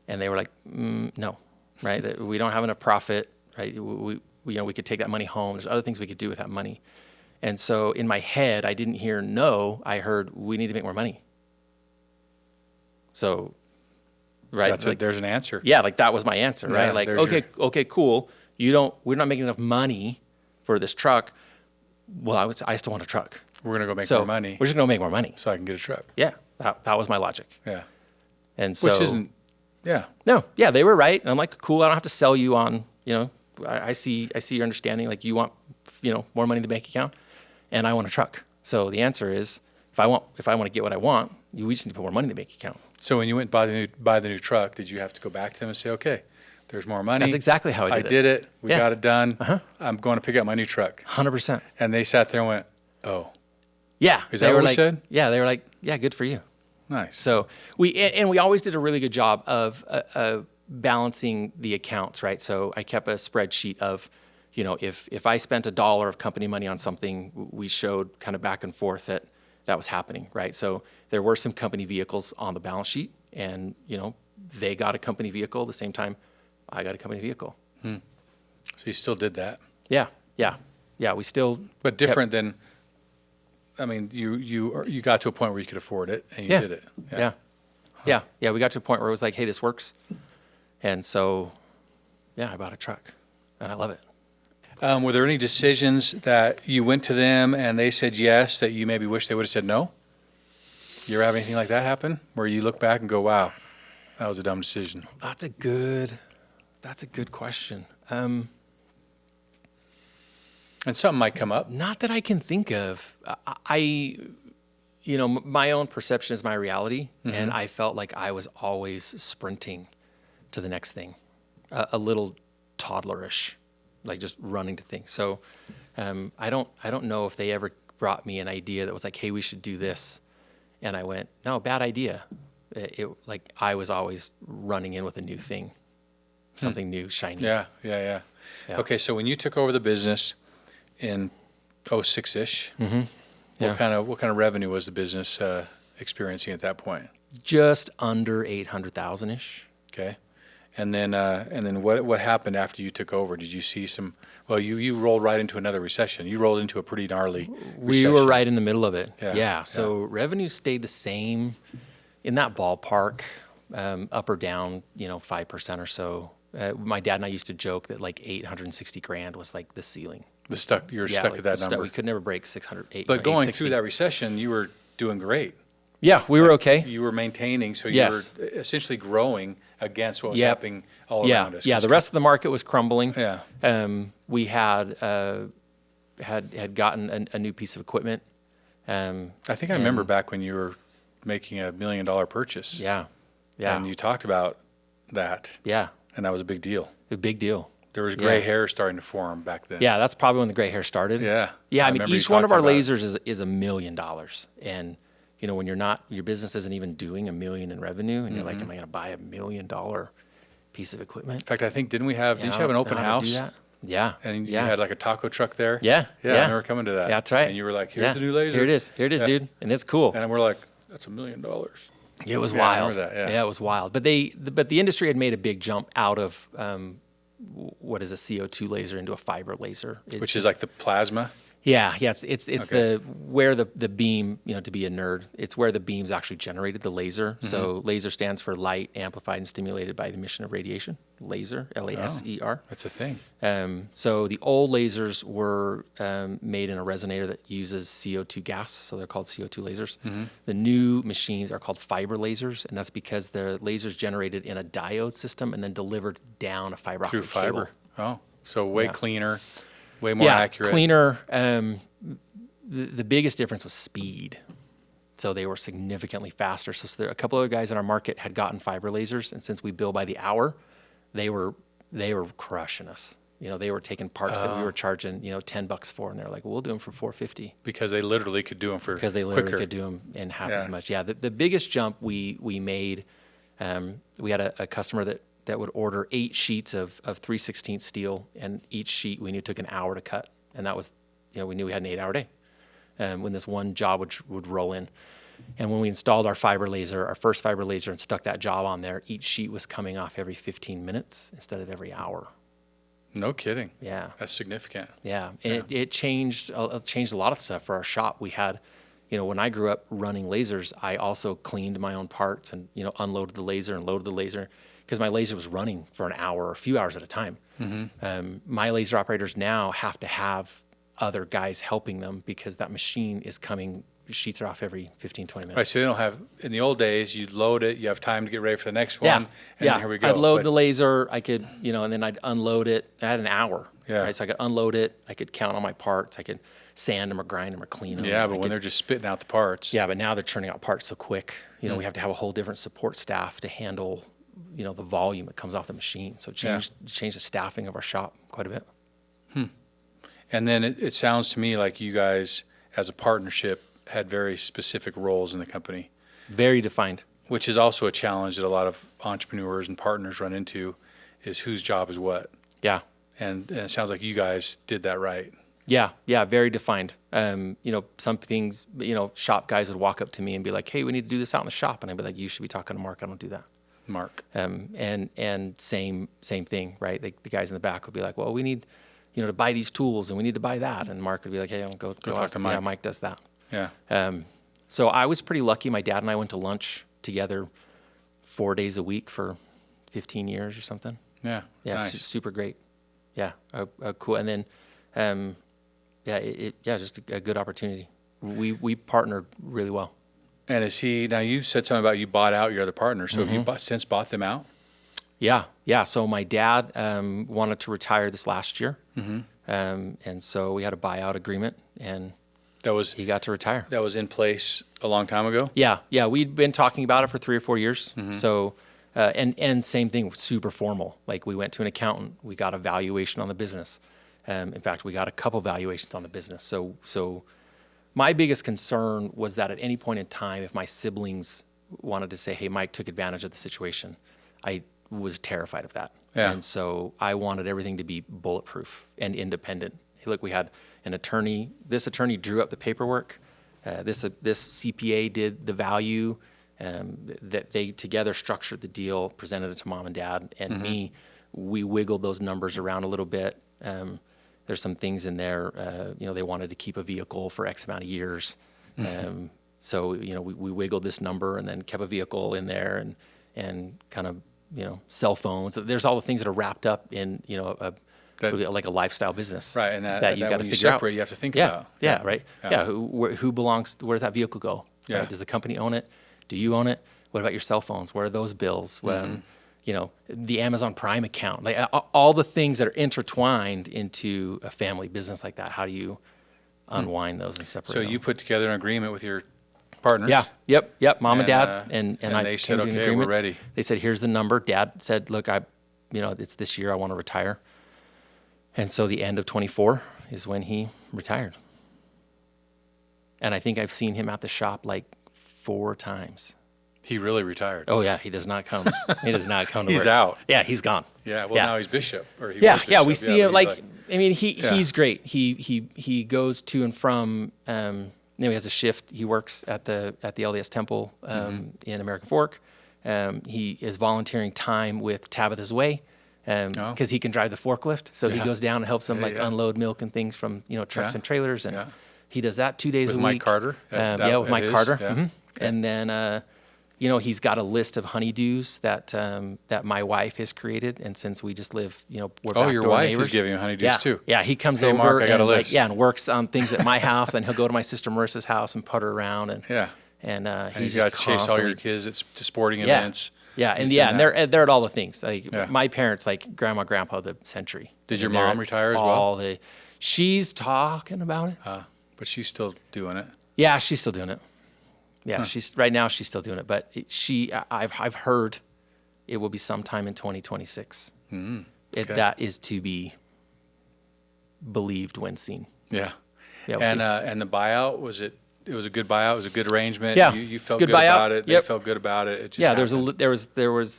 And they were like, no, right? That we don't have enough profit, right? We could take that money home. There's other things we could do with that money. And so in my head, I didn't hear no. I heard we need to make more money. So, right? There's an answer. Yeah, like that was my answer, Yeah, right? Like, okay, cool. We're not making enough money for this truck. Well, I still want a truck. We're going to go make more money. We're just going to make more money. So I can get a truck. Yeah, that was my logic. Yeah. And so, Which isn't, yeah. No, yeah, they were right. And I'm like, cool, I don't have to sell you on, I see your understanding. Like you want, more money in the bank account and I want a truck. So the answer is if I want to get what I want, we just need to put more money in the bank account. So when you went and buy the new truck, did you have to go back to them and say, okay, there's more money? That's exactly how I did it. We got it done. I'm going to pick up my new truck. 100%. And they sat there and went, oh. Yeah. Is that what we said? Yeah, they were like, yeah, good for you. Nice. So we always did a really good job of balancing the accounts, right? So I kept a spreadsheet of, if I spent $1 of company money on something, we showed kind of back and forth that was happening, right? So there were some company vehicles on the balance sheet, and they got a company vehicle at the same time I got a company vehicle. So you still did that. Yeah. We still, but different than. I mean, you got to a point where you could afford it, and you did it. Yeah. We got to a point where it was like, hey, this works, and so, I bought a truck, and I love it. Were there any decisions that you went to them and they said yes that you maybe wish they would have said no? You ever have anything like that happen where you look back and go, "Wow, that was a dumb decision"? That's a good question. And something might come up. Not that I can think of. My own perception is my reality, and I felt like I was always sprinting to the next thing, a little toddlerish, like just running to things. So I don't know if they ever brought me an idea that was like, hey, we should do this, and I went, no, bad idea. Like I was always running in with a new thing, something new, shiny. Yeah. Okay, so when you took over the business in 06-ish, what kind of revenue was the business experiencing at that point? Just under 800,000 ish. Okay, and then what happened after you took over? Did you see some? Well, you rolled right into another recession. You rolled into a pretty gnarly recession. We were right in the middle of it. Yeah. So revenue stayed the same in that ballpark, up or down, 5% or so. My dad and I used to joke that like 860 grand was like the ceiling. Stuck at that number. We could never break 608. But going through that recession, you were doing great. Yeah, we were okay. You were maintaining, so you were essentially growing against what was happening all around us. Yeah, the rest of the market was crumbling. Yeah. We had gotten a new piece of equipment I think I remember back when you were making $1 million purchase. Yeah. And you talked about that. Yeah. And that was a big deal. A big deal. There was gray hair starting to form back then. Yeah, that's probably when the gray hair started. Yeah. Yeah, I mean, each one of our lasers is $1 million. And, when your business isn't even doing $1 million in revenue, and you're like, am I going to buy $1 million piece of equipment? In fact, I think, didn't you have an open house? Yeah. And you had like a taco truck there? Yeah. Yeah, I remember coming to that. Yeah, that's right. And you were like, here's the new laser. Here it is, dude. And it's cool. And we're like, that's $1 million. It was wild. I remember that, yeah, it was wild. But the industry had made a big jump out of what is a CO2 laser into a fiber laser, which is like the plasma. Yeah. It's okay. where the beam, to be a nerd, it's where the beams actually generated the laser. Mm-hmm. So laser stands for light amplified and stimulated by the emission of radiation. Laser, Laser. That's a thing. So the old lasers were made in a resonator that uses CO2 gas, so they're called CO2 lasers. Mm-hmm. The new machines are called fiber lasers, and that's because the laser's generated in a diode system and then delivered down a fiber optic through fiber. Cable. Oh, so way cleaner, way more accurate. Cleaner. The biggest difference was speed. So they were significantly faster. So there, a couple of guys in our market had gotten fiber lasers, and since we bill by the hour, they were crushing us. They were taking parts that we were charging, $10 for, and they're like, well, we'll do them for $450. Because they literally could do them for Because they literally quicker. could do them in half as much. Yeah, the biggest jump we made, we had a customer that would order 8 sheets of 3/16 steel, and each sheet we knew took an hour to cut, and that was, we knew we had an 8-hour day. When this one job would roll in. And when we installed our first fiber laser, and stuck that job on there, each sheet was coming off every 15 minutes instead of every hour. No kidding. Yeah. That's significant. Yeah. And it changed a lot of stuff for our shop. We had, when I grew up running lasers, I also cleaned my own parts and, unloaded the laser and loaded the laser because my laser was running for an hour or a few hours at a time. Mm-hmm. My laser operators now have to have other guys helping them because that machine is coming, sheets are off every 15, 20 minutes. Right, so they don't have, in the old days, you'd load it, you have time to get ready for the next one, and then here we go. I'd load the laser, I could, and then I'd unload it. I had an hour, right? So I could unload it, I could count on my parts, I could sand them or grind them or clean them. Yeah, but when they're just spitting out the parts. Yeah, but now they're churning out parts so quick. We have to have a whole different support staff to handle, the volume that comes off the machine. So it changed the staffing of our shop quite a bit. And then it sounds to me like you guys, as a partnership, had very specific roles in the company. Very defined. Which is also a challenge that a lot of entrepreneurs and partners run into, is whose job is what. Yeah. And it sounds like you guys did that right. Yeah, very defined. Some things, shop guys would walk up to me and be like, hey, we need to do this out in the shop. And I'd be like, you should be talking to Mark. I don't do that. Mark. And same thing, right? The guys in the back would be like, well, we need, to buy these tools and we need to buy that. And Mark would be like, hey, go talk to Mike. Yeah, Mike does that. Yeah. So I was pretty lucky. My dad and I went to lunch together 4 days a week for 15 years or something. Yeah. Yeah. Nice. Super great. Yeah. Cool. And then, just a good opportunity. We partnered really well. And now you said something about you bought out your other partner. So have you since bought them out? Yeah. So my dad wanted to retire this last year. Mm-hmm. And so we had a buyout agreement, and he got to retire. That was in place a long time ago? Yeah. We'd been talking about it for 3 or 4 years. Mm-hmm. So, and same thing, super formal. Like we went to an accountant, we got a valuation on the business. In fact, we got a couple valuations on the business. So my biggest concern was that at any point in time, if my siblings wanted to say, hey, Mike took advantage of the situation, I was terrified of that. Yeah. And so I wanted everything to be bulletproof and independent. Hey, look, we had an attorney. This attorney drew up the paperwork. This CPA did the value. That they together structured the deal, presented it to mom and dad, and me. We wiggled those numbers around a little bit. There's some things in there. They wanted to keep a vehicle for X amount of years. So we wiggled this number and then kept a vehicle in there and kind of cell phones. There's all the things that are wrapped up in like a lifestyle business, right? And that you got to figure out. You have to think about. Yeah, right. Yeah, who belongs? Where does that vehicle go? Yeah. Right? Does the company own it? Do you own it? What about your cell phones? Where are those bills? The Amazon Prime account, like all the things that are intertwined into a family business like that. How do you unwind those and separate So them. you put together an agreement with your partners? Yeah. Yep. Mom and And, dad. And they I said, came to an okay, agreement. we're ready. They said, here's the number. Dad said, look, it's this year I want to retire. And so the end of 24 is when he retired. And I think I've seen him at the shop like 4 times. He really retired. Oh yeah, he does not come. He does not come to He's work. out. Yeah, he's gone. Yeah, well, now he's bishop. Or he was Yeah, bishop. we see him but he's he's great. He goes to and from. He has a shift. He works at the LDS Temple in American Fork. He is volunteering time with Tabitha's Way because he can drive the forklift. So he goes down and helps them unload milk and things from trucks and trailers. And he does that 2 days with a Mike week. Carter. With Mike Carter. Yeah. Mm-hmm. And then. He's got a list of honeydews that my wife has created, and since we just live, we're backdoor your wife neighbors. is giving you honeydews too. Yeah, he comes Hey, over Mark, I got a and list. and works on things at my house, and he'll go to my sister Marissa's house and putter around, and he's just got to chase all your constantly- kids to sporting events. Yeah, and He's in that. they're at all the things. Like my parents, like grandma, grandpa, the century. Did your And they're mom at retire as well? all she's talking about it. But she's still doing it. Yeah, she's still doing it. Yeah, she's still doing it, but I've heard it will be sometime in 2026. That is to be believed when seen. Yeah. Yeah, we'll see. And the buyout, it was a good buyout, it was a good arrangement. Yeah, You it's a felt good good buyout. about it. Yep. They felt good about it. It just Yeah, happened. there was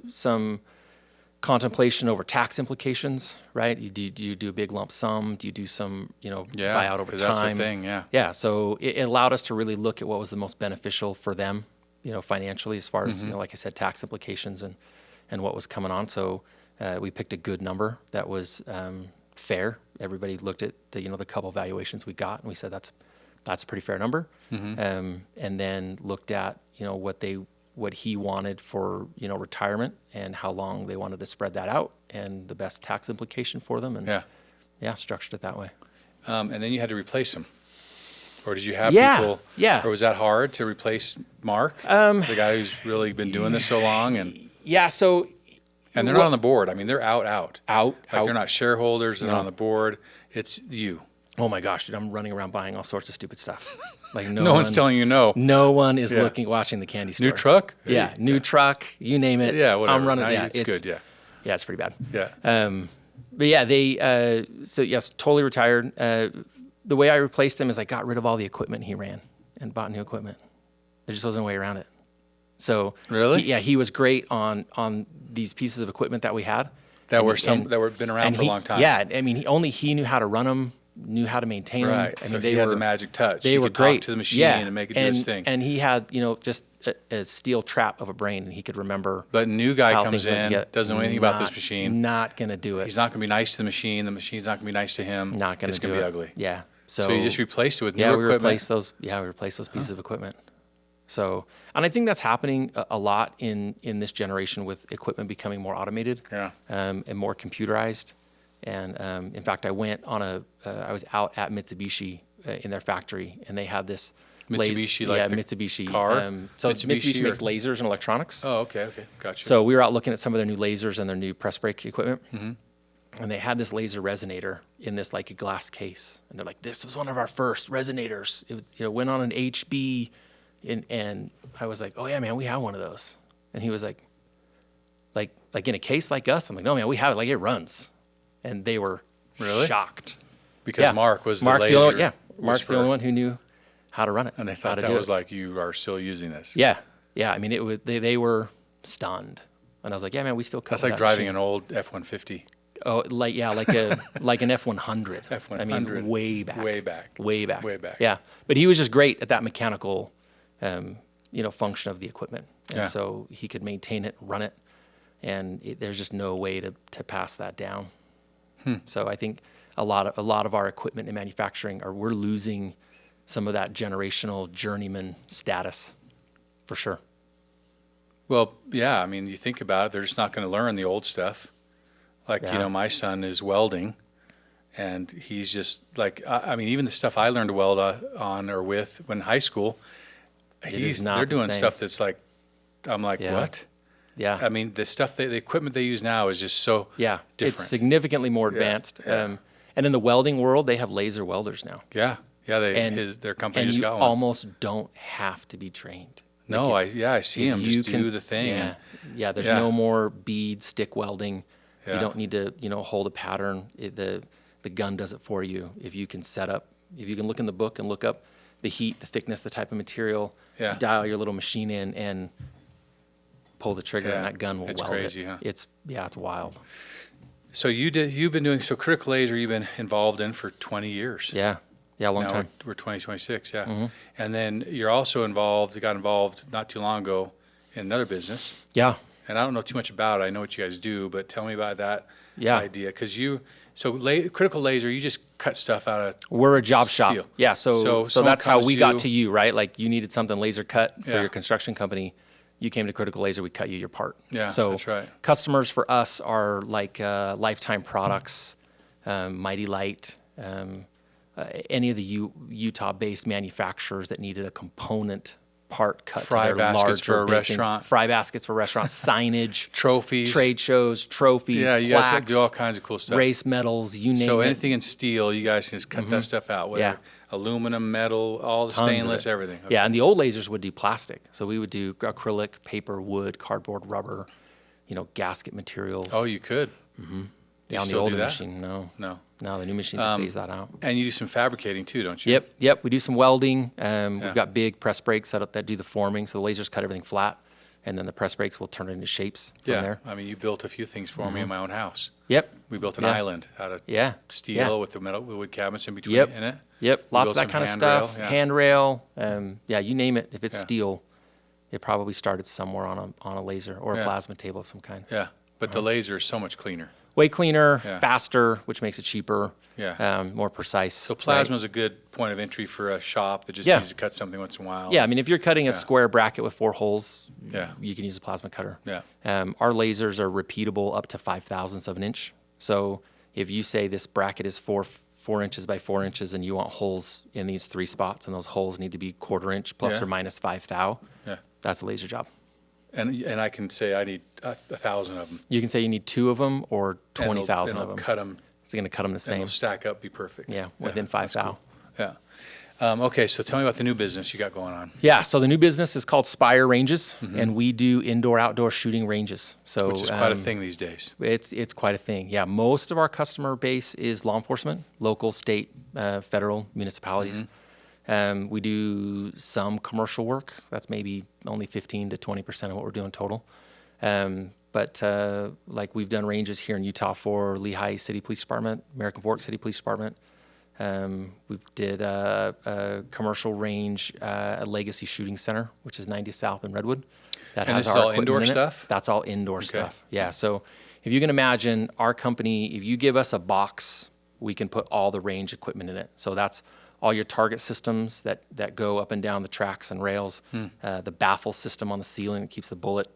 some contemplation over tax implications, right? Do you do a big lump sum? Do you do some buyout over time? That's the thing. Yeah, so it allowed us to really look at what was the most beneficial for them, financially, as far as like I said, tax implications and what was coming on. So we picked a good number that was fair. Everybody looked at the couple valuations we got, and we said that's a pretty fair number. And then looked at what he wanted for retirement and how long they wanted to spread that out and the best tax implication for them, and structured it that way. And then you had to replace him. Or did you have Yeah, people? yeah. Or was that hard to replace Mark, the guy who's really been doing this so long? And So they're not on the board. I mean, they're out. out. They're not shareholders. They're not on the board. It's you. Oh my gosh, dude! I'm running around buying all sorts of stupid stuff. Like No one's telling you no. No one is watching the candy store. New truck? Yeah, new truck. You name it. Yeah, whatever. I'm running. Now it's good. Yeah. Yeah, it's pretty bad. Yeah. But yeah, they totally retired. The way I replaced him is I got rid of all the equipment he ran and bought new equipment. There just wasn't a way around it. So Really? he was great on these pieces of equipment that we had That were been around for a long time. Yeah, I mean, he knew how to run them, knew how to maintain them. Right. I So mean, he had the magic touch. They He were could great talk to the machine and make it do its thing. And he had just a steel trap of a brain, and he could remember. But new guy how comes things went in, together. doesn't know anything about this machine. Not gonna do it. He's not going to be nice to the machine. The machine's not going to be nice to him. Not gonna It's do going to it. be ugly. Yeah. So you just replaced it with new we equipment. replaced those. Yeah, we replaced those pieces of equipment. So, and I think that's happening a lot in this generation with equipment becoming more automated, and more computerized. And in fact, I went on I was out at Mitsubishi in their factory, and they had this Mitsubishi, Mitsubishi car? So Mitsubishi Mitsubishi makes lasers and electronics. Oh, okay, gotcha. So we were out looking at some of their new lasers and their new press brake equipment. And they had this laser resonator in this like a glass case. And they're like, this was one of our first resonators. It was, went on an HB. And I was like, oh yeah, man, we have one of those. And he was like in a case like us? I'm like, no, man, we have it. Like it runs. And they were Really? shocked. Because Mark was Mark's the laser. Mark's the only one who knew how to run it. And they thought that was like, you are still using this. Yeah. I mean, it was, they were stunned. And I was like, yeah, man, we still cover That's like that driving machine. an old F-150. Oh, like an F-100. F-100. I mean, way back. Way back. Yeah, but he was just great at that mechanical, function of the equipment, and so he could maintain it, run it, and there's just no way to pass that down. So I think a lot of our equipment in manufacturing we're losing some of that generational journeyman status, for sure. Well, yeah. I mean, you think about it, they're just not going to learn the old stuff. Like, my son is welding, and he's just like, I mean, even the stuff I learned to weld on or with when in high school, they're doing stuff that's like, I'm like, what? Yeah. I mean, the equipment they use now is just so different. It's significantly more advanced. Yeah. And in the welding world, they have laser welders now. Yeah. Yeah. Their company And just you got one. almost don't have to be trained. No, I see them just do the thing. Yeah. Yeah. There's Yeah. no more bead stick welding. Yeah. You don't need to, hold a pattern. The gun does it for you. If you can look in the book and look up the heat, the thickness, the type of material, Yeah. you dial your little machine in and pull the trigger, Yeah. and that gun will It's weld crazy, it. huh? It's wild. So critical laser you've been involved in for 20 years. Yeah. Yeah, a long Now time. we're 2026, yeah. Mm-hmm. And then you're also got involved not too long ago in another business. Yeah. And I don't know too much about it. I know what you guys do, but tell me about that idea. Because critical laser, you just cut stuff out of We're a job shop. steel. Yeah, so someone that's how comes we to got you- to you, right? Like you needed something laser cut for Yeah. your construction company. You came to Critical Laser, we cut you your part. Yeah, so that's right. Customers for us are like Lifetime Products, Mighty Light, any of the Utah-based manufacturers that needed a component part cut Fry to their baskets larger for a big things. restaurant. Fry baskets for restaurants, signage, trophies. trade shows, trophies, Yeah, you guys plaques, do all kinds of cool stuff. race medals, you name So it. anything in steel, you guys can just cut that stuff out. Whether Yeah. aluminum, metal, all the Tons of stainless, it. everything. Okay. Yeah, and the old lasers would do plastic. So we would do acrylic, paper, wood, cardboard, rubber, gasket materials. Oh, you could. Yeah, on the still do older that? machine, no. No. No, the new machines have phased that out. And you do some fabricating too, don't you? Yep. We do some welding. We've got big press brakes set up that do the forming. So the lasers cut everything flat, and then the press brakes will turn it into shapes from Yeah. there. I mean, you built a few things for me in my own house. Yep. We built an Yeah. island out of Yeah. steel Yeah. with the wood cabinets in between Yep. in it. Yep. We Lots built of that some kind of handrail, stuff. yeah. Handrail. You name it. If it's Yeah. steel, it probably started somewhere on a laser or a Yeah. plasma table of some kind. Yeah. But the laser is so much cleaner. Way cleaner, Yeah. faster, which makes it cheaper. Yeah. More precise. So right? plasma is a good point of entry for a shop that just Yeah. needs to cut something once in a while. Yeah, I mean, if you're cutting a square bracket with 4 holes, Yeah. you can use a plasma cutter. Yeah. Our lasers are repeatable up to 5/1000ths of an inch. So if you say this bracket is 4 inches by 4 inches and you want holes in these 3 spots, and those holes need to be 1/4 inch plus Yeah. or minus 5 thou, Yeah. that's a laser job. And I can say I need 1,000 of them. You can say you need 2 of them or 20,000 and of them. cut them. It's going to cut them the And same. they'll stack up, be perfect. Yeah, within 5 that's thou. cool. Yeah. Okay, so tell me about the new business you got going on. Yeah, so the new business is called Spire Ranges, and we do indoor-outdoor shooting ranges. So Which is quite a thing these days. It's quite a thing. Yeah, most of our customer base is law enforcement, local, state, federal, municipalities. We do some commercial work. That's maybe only 15 to 20% of what we're doing total. But like we've done ranges here in Utah for Lehigh City Police Department, American Fork City Police Department. We did a commercial range at Legacy Shooting Center, which is 90 South in Redwood. That And has this is our all equipment indoor in it. stuff? That's all indoor stuff. Yeah. So if you can imagine our company, if you give us a box, we can put all the range equipment in it. So that's all your target systems that go up and down the tracks and rails, the baffle system on the ceiling that keeps the bullet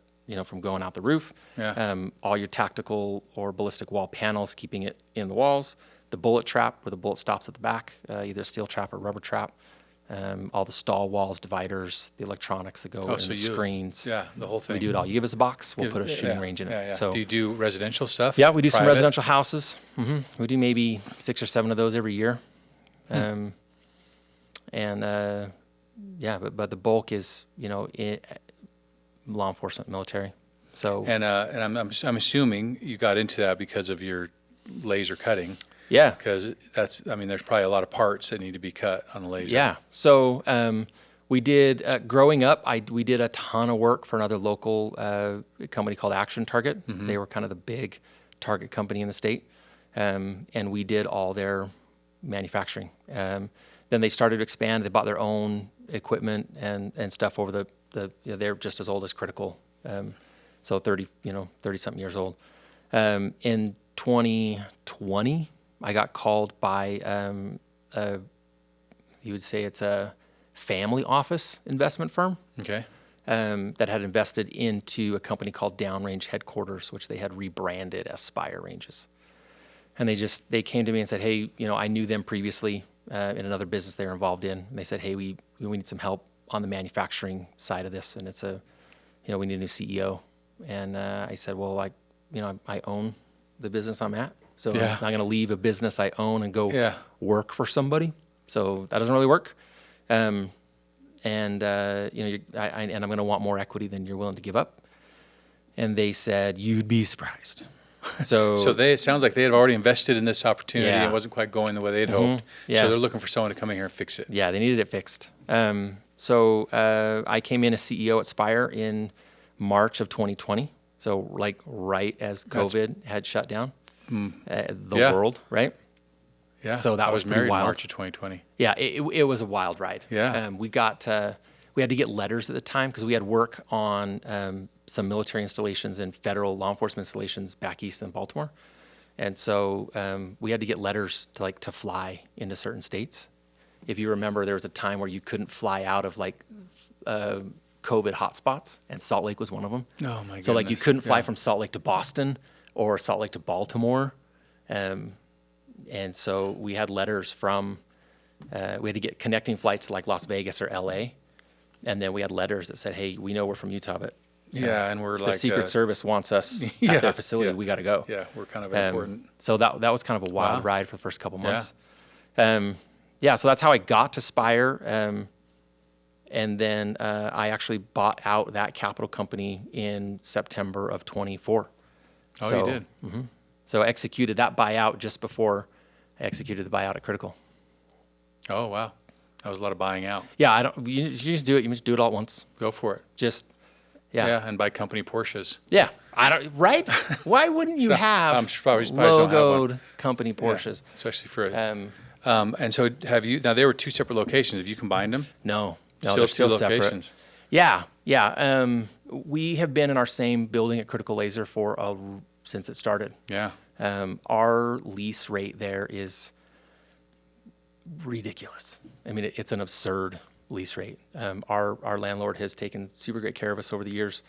from going out the roof, Yeah. all your tactical or ballistic wall panels, keeping it in the walls, the bullet trap where the bullet stops at the back, either steel trap or rubber trap, all the stall walls, dividers, the electronics that go in the screens. Yeah, the whole thing. We do it all. You give us a box, we'll put a shooting range in it. Yeah. So Do you do residential stuff? yeah, we do some Private? residential houses. We do maybe 6 or 7 of those every year. But the bulk is law enforcement, military. So And I'm assuming you got into that because of your laser cutting. yeah, Because there's probably a lot of parts that need to be cut on the laser. yeah. So we did growing up. We did a ton of work for another local company called Action Target. They were kind of the big target company in the state, and we did all their manufacturing. Then they started to expand. They bought their own equipment and stuff over they're just as old as Critical, so 30 something years old. In 2020, I got called by you would say it's a family office investment firm Okay. that had invested into a company called Downrange Headquarters, which they had rebranded as Spire Ranges. And they came to me and said, hey, I knew them previously in another business they were involved in. And they said, hey, we need some help on the manufacturing side of this. And it's we need a new CEO. And I said, well, I own the business I'm at. So Yeah. I'm not going to leave a business I own and go Yeah. work for somebody. So that doesn't really work. And I'm going to want more equity than you're willing to give up. And they said, you'd be surprised. So it sounds like they had already invested in this opportunity. Yeah. It wasn't quite going the way they'd hoped. Yeah. So they're looking for someone to come in here and fix it. yeah, they needed it fixed. So I came in as CEO at Spire in March of 2020. So like right as COVID had shut down the world, right? Yeah. So that I was was pretty married wild. in March of 2020. Yeah, it was a wild ride. Yeah. We had to get letters at the time because we had work on some military installations and federal law enforcement installations back east in Baltimore. And so we had to get letters to fly into certain states. If you remember, there was a time where you couldn't fly out of COVID hotspots, and Salt Lake was one of them. Oh, my goodness. So you couldn't fly Yeah. from Salt Lake to Boston or Salt Lake to Baltimore. And so we had letters from, we had to get connecting flights to Las Vegas or LA. And then we had letters that said, hey, we know we're from Utah, but Yeah, and we're the like Secret Service wants us Yeah, at their facility. yeah. We got to go. Yeah, we're kind of important. So that was kind of a wild Wow. ride for the first couple months. So that's how I got to Spire. And then I actually bought out that capital company in September of 24. Oh, you did? So I executed that buyout just before I executed the buyout at Critical. Oh, wow. That was a lot of buying out. Yeah, you just do it. You just do it all at once. Go for it. Yeah. And buy company Porsches. Yeah. Right? Why wouldn't you have I'm probably surprised you don't have one. logoed company Porsches? Yeah, especially for it. Um, And so now they were two separate locations. Have you combined them? No, Still they're two still separate. locations. Yeah. We have been in our same building at Critical Laser since it started. Yeah. Our lease rate there is ridiculous. I mean, it's an absurd lease rate. Our landlord has taken super great care of us over the years.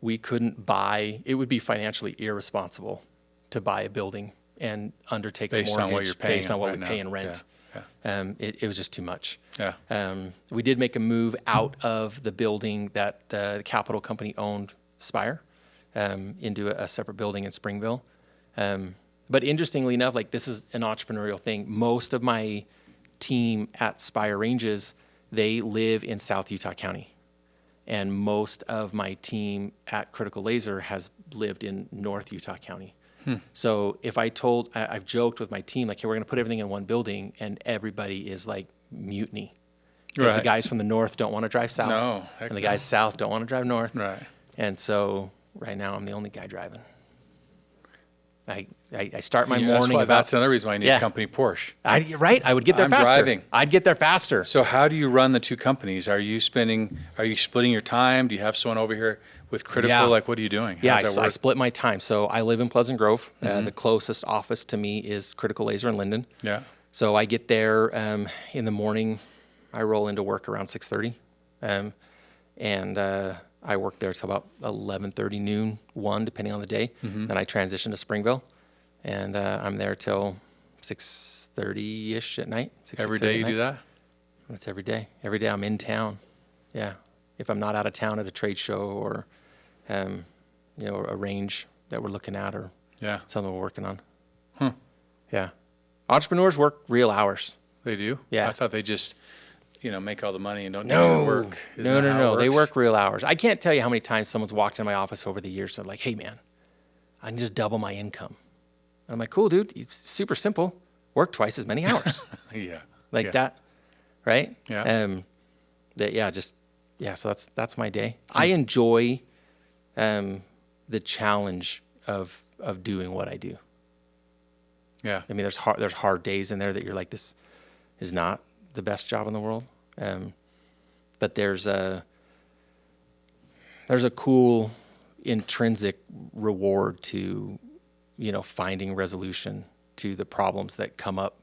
We couldn't buy, it would be financially irresponsible to buy a building and undertake Based a on mortgage what you're paying based on what right we now. pay in rent. Yeah. It was just too much. Yeah. We did make a move out of the building that the capital company owned, Spire, into a separate building in Springville. But interestingly enough, this is an entrepreneurial thing. Most of my team at Spire Ranges, they live in South Utah County. And most of my team at Critical Laser has lived in North Utah County. So if I've joked with my team, hey, we're going to put everything in one building, and everybody is mutiny. Because the guys from the north don't want to drive south. No, and the guys south don't want to drive north. Right. And so right now I'm the only guy driving. I start my That's morning why, about... that's another reason why I need a company Porsche. I would get there I'm faster. driving. I'd get there faster. So how do you run the two companies? Are you splitting your time? Do you have someone over here with Critical? Yeah. What are you doing? Yeah, How does that I work? split my time. So I live in Pleasant Grove. The closest office to me is Critical Laser in Linden. Yeah. So I get there in the morning. I roll into work around 6:30, and I work there till about 11:30, noon, 1, depending on the day. Then I transition to Springville, and I'm there till 6:30-ish at night. Every day you do that? That's every day. Every day I'm in town. Yeah. If I'm not out of town at a trade show or, a range that we're looking at or Yeah. something we're working on. Yeah. Entrepreneurs work real hours. They do? Yeah. I thought they just, make all the money and don't do any work. Isn't that how it No. They works? work real hours. I can't tell you how many times someone's walked in my office over the years and like, hey, man, I need to double my income. And I'm like, cool, dude. It's super simple. Work twice as many hours. Yeah. That, right? Yeah. So that's my day. I enjoy the challenge of doing what I do. Yeah. I mean, there's hard days in there that you're like, this is not the best job in the world. But there's a cool intrinsic reward to, finding resolution to the problems that come up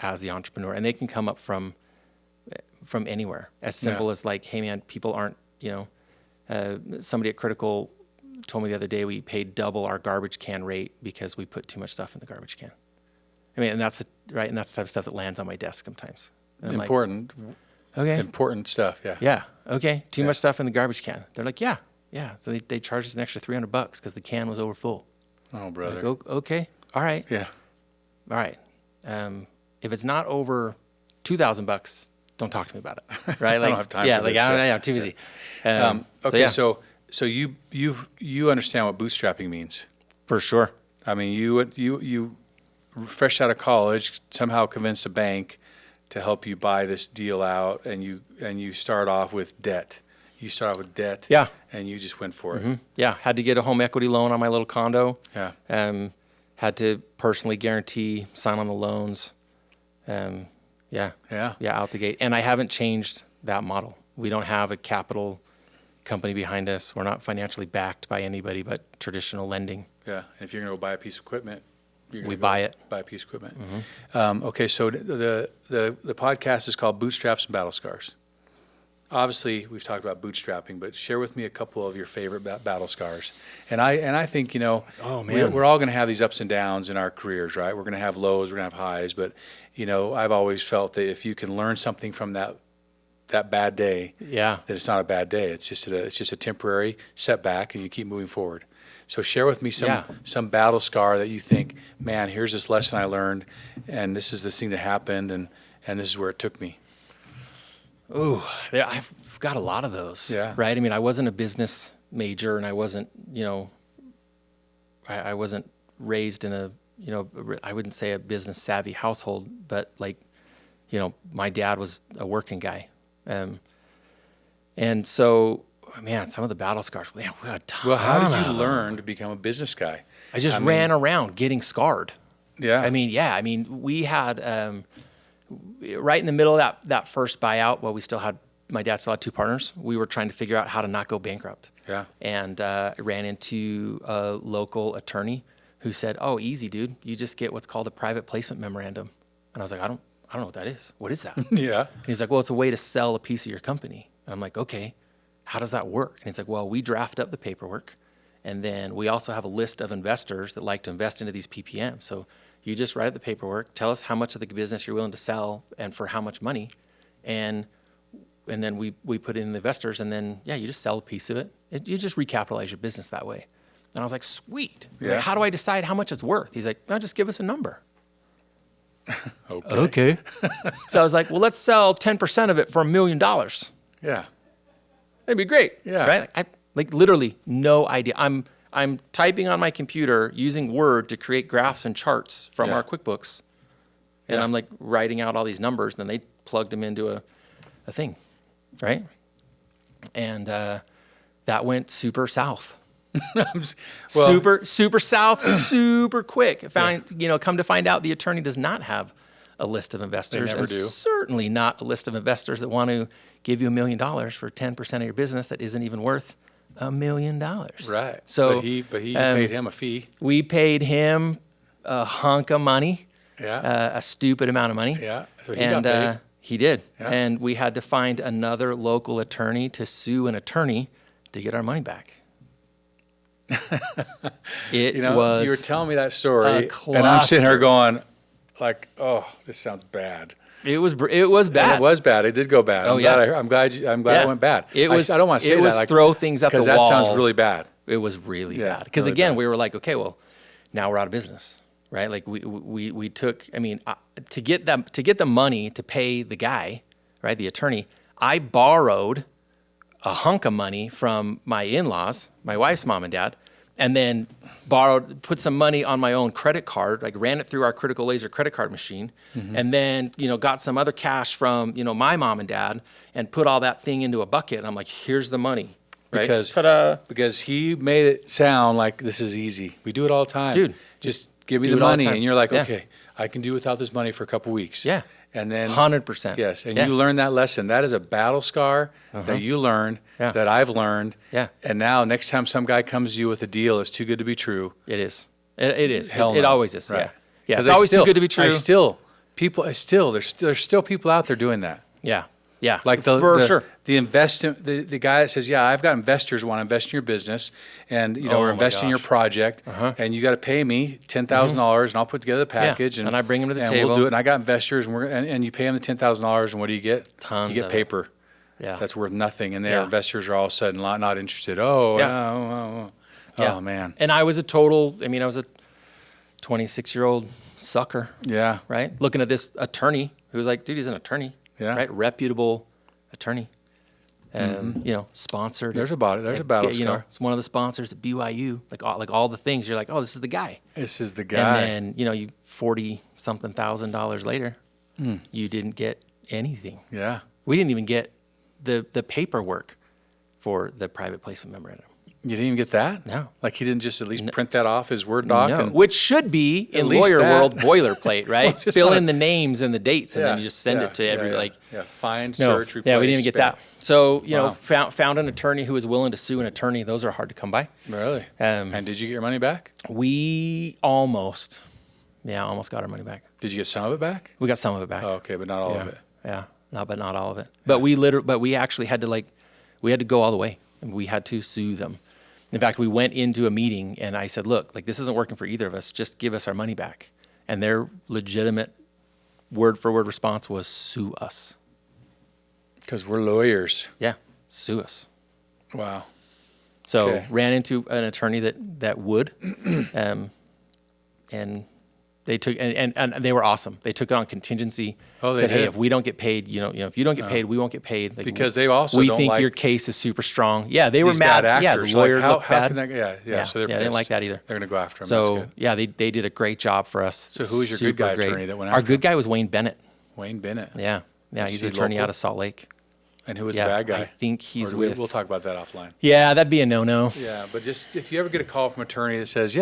as the entrepreneur. And they can come up from anywhere, as simple as hey man, people aren't, somebody at Critical told me the other day we paid double our garbage can rate because we put too much stuff in the garbage can. I mean, and that's right. And that's the type of stuff that lands on my desk sometimes. And I'm Important. okay. Important stuff. Yeah. Yeah. Okay. Too much stuff in the garbage can. They're like, yeah. So they charged us an extra $300 because the can was over full. Oh, brother. Like, okay. All right. Yeah. all right, if it's not over $2,000, don't talk to me about it. Right? Like, I don't have time yeah, for like this. I'm too busy. Okay, so so you understand what bootstrapping means. for sure. I mean, you fresh out of college somehow convinced a bank to help you buy this deal out, and you start off with debt. You start off with debt, Yeah. and you just went for it. Yeah, had to get a home equity loan on my little condo. Yeah. Had to personally guarantee, sign on the loans. Yeah, out the gate. And I haven't changed that model. We don't have a capital company behind us. We're not financially backed by anybody but traditional lending. Yeah. If you're going to go buy a piece of equipment, We buy it. Buy a piece of equipment. Okay, so the podcast is called Bootstraps Battle Scars. Obviously, we've talked about bootstrapping, but share with me a couple of your favorite battle scars. And I think, Oh, man. we're all going to have these ups and downs in our careers, right? We're going to have lows, we're going to have highs, but I've always felt that if you can learn something from that bad day, Yeah. that it's not a bad day. It's just a temporary setback, and you keep moving forward. So share with me some battle scar that you think, man, here's this lesson I learned, and this is this thing that happened, and this is where it took me. Ooh, I've got a lot of those. Yeah. Right. I mean, I wasn't a business major, and I wasn't, I wasn't raised in I wouldn't say a business savvy household, but my dad was a working guy. And so, man, some of the battle scars, man, we had a ton. Well, how did you of learn to become a business guy? I just ran around getting scarred. Yeah. I mean, we had, right in the middle of that first buyout, my dad still had two partners. We were trying to figure out how to not go bankrupt. Yeah. And ran into a local attorney who said, "Oh, easy, dude. You just get what's called a private placement memorandum." And I was like, I don't know what that is. What is that? Yeah. And he's like, "Well, it's a way to sell a piece of your company." And I'm like, "Okay, how does that work?" And he's like, "Well, we draft up the paperwork, and then we also have a list of investors that like to invest into these PPMs. So you just write up the paperwork, tell us how much of the business you're willing to sell and for how much money, and then we put in the investors, and then you just sell a piece of it. You just recapitalize your business that way." And I was like, "Sweet." He's like, "How do I decide how much it's worth?" He's like, "No, just give us a number." Okay. So I was like, "Well, let's sell 10% of it for $1 million. Yeah. That'd be great." Yeah. Right? I literally no idea. I'm typing on my computer using Word to create graphs and charts from our QuickBooks. And I'm like writing out all these numbers, and then they plugged them into a thing. Right? And that went super south. Super south, super quick. Come to find out, the attorney does not have a list of investors. They never do. Certainly not a list of investors that want to give you $1 million for 10% of your business that isn't even worth $1 million. Right. So, but he paid him a fee. We paid him a hunk of money. Yeah. A stupid amount of money. Yeah. So he got paid. He did. Yeah. And we had to find another local attorney to sue an attorney to get our money back. You were telling me that story, cluster. and I'm sitting here going, like, "Oh, this sounds bad." It was bad. And it was bad. It did go bad. Oh, I'm glad it went bad. I don't want to say that. It was throw things up the wall. Because that sounds really bad. It was really bad. Because really again, bad. we were like, okay, well, now we're out of business, right? Like we took. I mean, to get the money to pay the guy, right, the attorney, I borrowed a hunk of money from my in-laws, my wife's mom and dad, and then put some money on my own credit card, like ran it through our critical laser credit card machine, and then, got some other cash from, my mom and dad and put all that thing into a bucket. And I'm like, here's the money. Right? Because he made it sound like this is easy. We do it all the time. Dude. Just give me the money. And you're like, okay, I can do without this money for a couple weeks. Yeah. And then 100%. Yes. And you learn that lesson. That is a battle scar that you learned, that I've learned. Yeah. And now next time some guy comes to you with a deal that's too good to be true. It is. It is. Hell It no. always is. Right. Yeah. It's always too good to be true. There's still people out there doing that. Yeah. Yeah. Like sure. The guy that says, I've got investors who want to invest in your business, and or invest in your project, and you got to pay me $10,000, and I'll put together the package, and I bring them to the and table. we'll do it. And I got investors, and you pay them the $10,000, and what do you get? Tons. You get paper. Yeah. That's worth nothing, and their investors are all of a sudden not interested. Oh man. And I was a total 26-year-old sucker. Yeah. Right. Looking at this attorney who was like, dude, he's an attorney. Yeah. Right. Reputable attorney. Sponsored. There's a battle scar. It's one of the sponsors at BYU. Like all the things. You're like, oh, this is the guy. This is the guy. And then, you $40-something thousand later, you didn't get anything. Yeah. We didn't even get the paperwork for the private placement memorandum. You didn't even get that? No. Like he didn't just at least print that off his Word doc? No, And which should be in least lawyer that. world boilerplate, right? Just Fill on in the names and the dates, and then you just send it to every find, No, search, replace. yeah, we didn't even get that. So Wow. found an attorney who was willing to sue an attorney. Those are hard to come by. Really? And did you get your money back? We almost got our money back. Did you get some of it back? We got some of it back. Oh, okay, but not all of it. Yeah, but not all of it. But we actually had to we had to go all the way, and we had to sue them. In fact, we went into a meeting, and I said, look, this isn't working for either of us. Just give us our money back. And their legitimate word-for-word response was, sue us. Because we're lawyers. Yeah, sue us. Wow. So ran into an attorney that would, and they took and they were awesome. They took it on contingency. Oh, they said, did? hey, if we don't get paid, if you don't get paid, we won't get paid. Because they also we don't think like your case is super strong. Yeah, they were these mad. bad Yeah, actors. the lawyer Like, looked bad. Can that, So they're they didn't like that either. They're going to go after them. So they did a great job for us. So who was your good guy attorney that went Our after good guy was Wayne Bennett. Wayne Bennett. Yeah, he's an attorney out of Salt Lake. And who was the bad guy? I think he's We'll talk about that offline. Yeah, that'd be a no-no. Yeah, but just if you ever get a call from an attorney that says,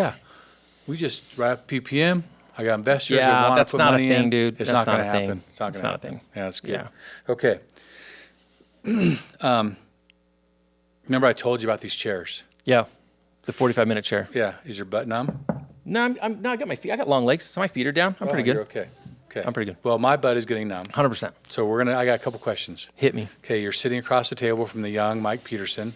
we just write up PPM. I got investors that want that's to put not a money thing, in. dude. It's That's not going not to a happen. thing. It's not It's going to not a happen. thing. Yeah, that's good. Yeah. Okay. Remember I told you about these chairs? Yeah, the 45-minute chair. Yeah. Is your butt numb? No, I got my feet. I got long legs, so my feet are down. I'm pretty good. You're okay. Okay. I'm pretty good. Well, my butt is getting numb. 100%. So I got a couple questions. Hit me. Okay, you're sitting across the table from the young Mike Petersen.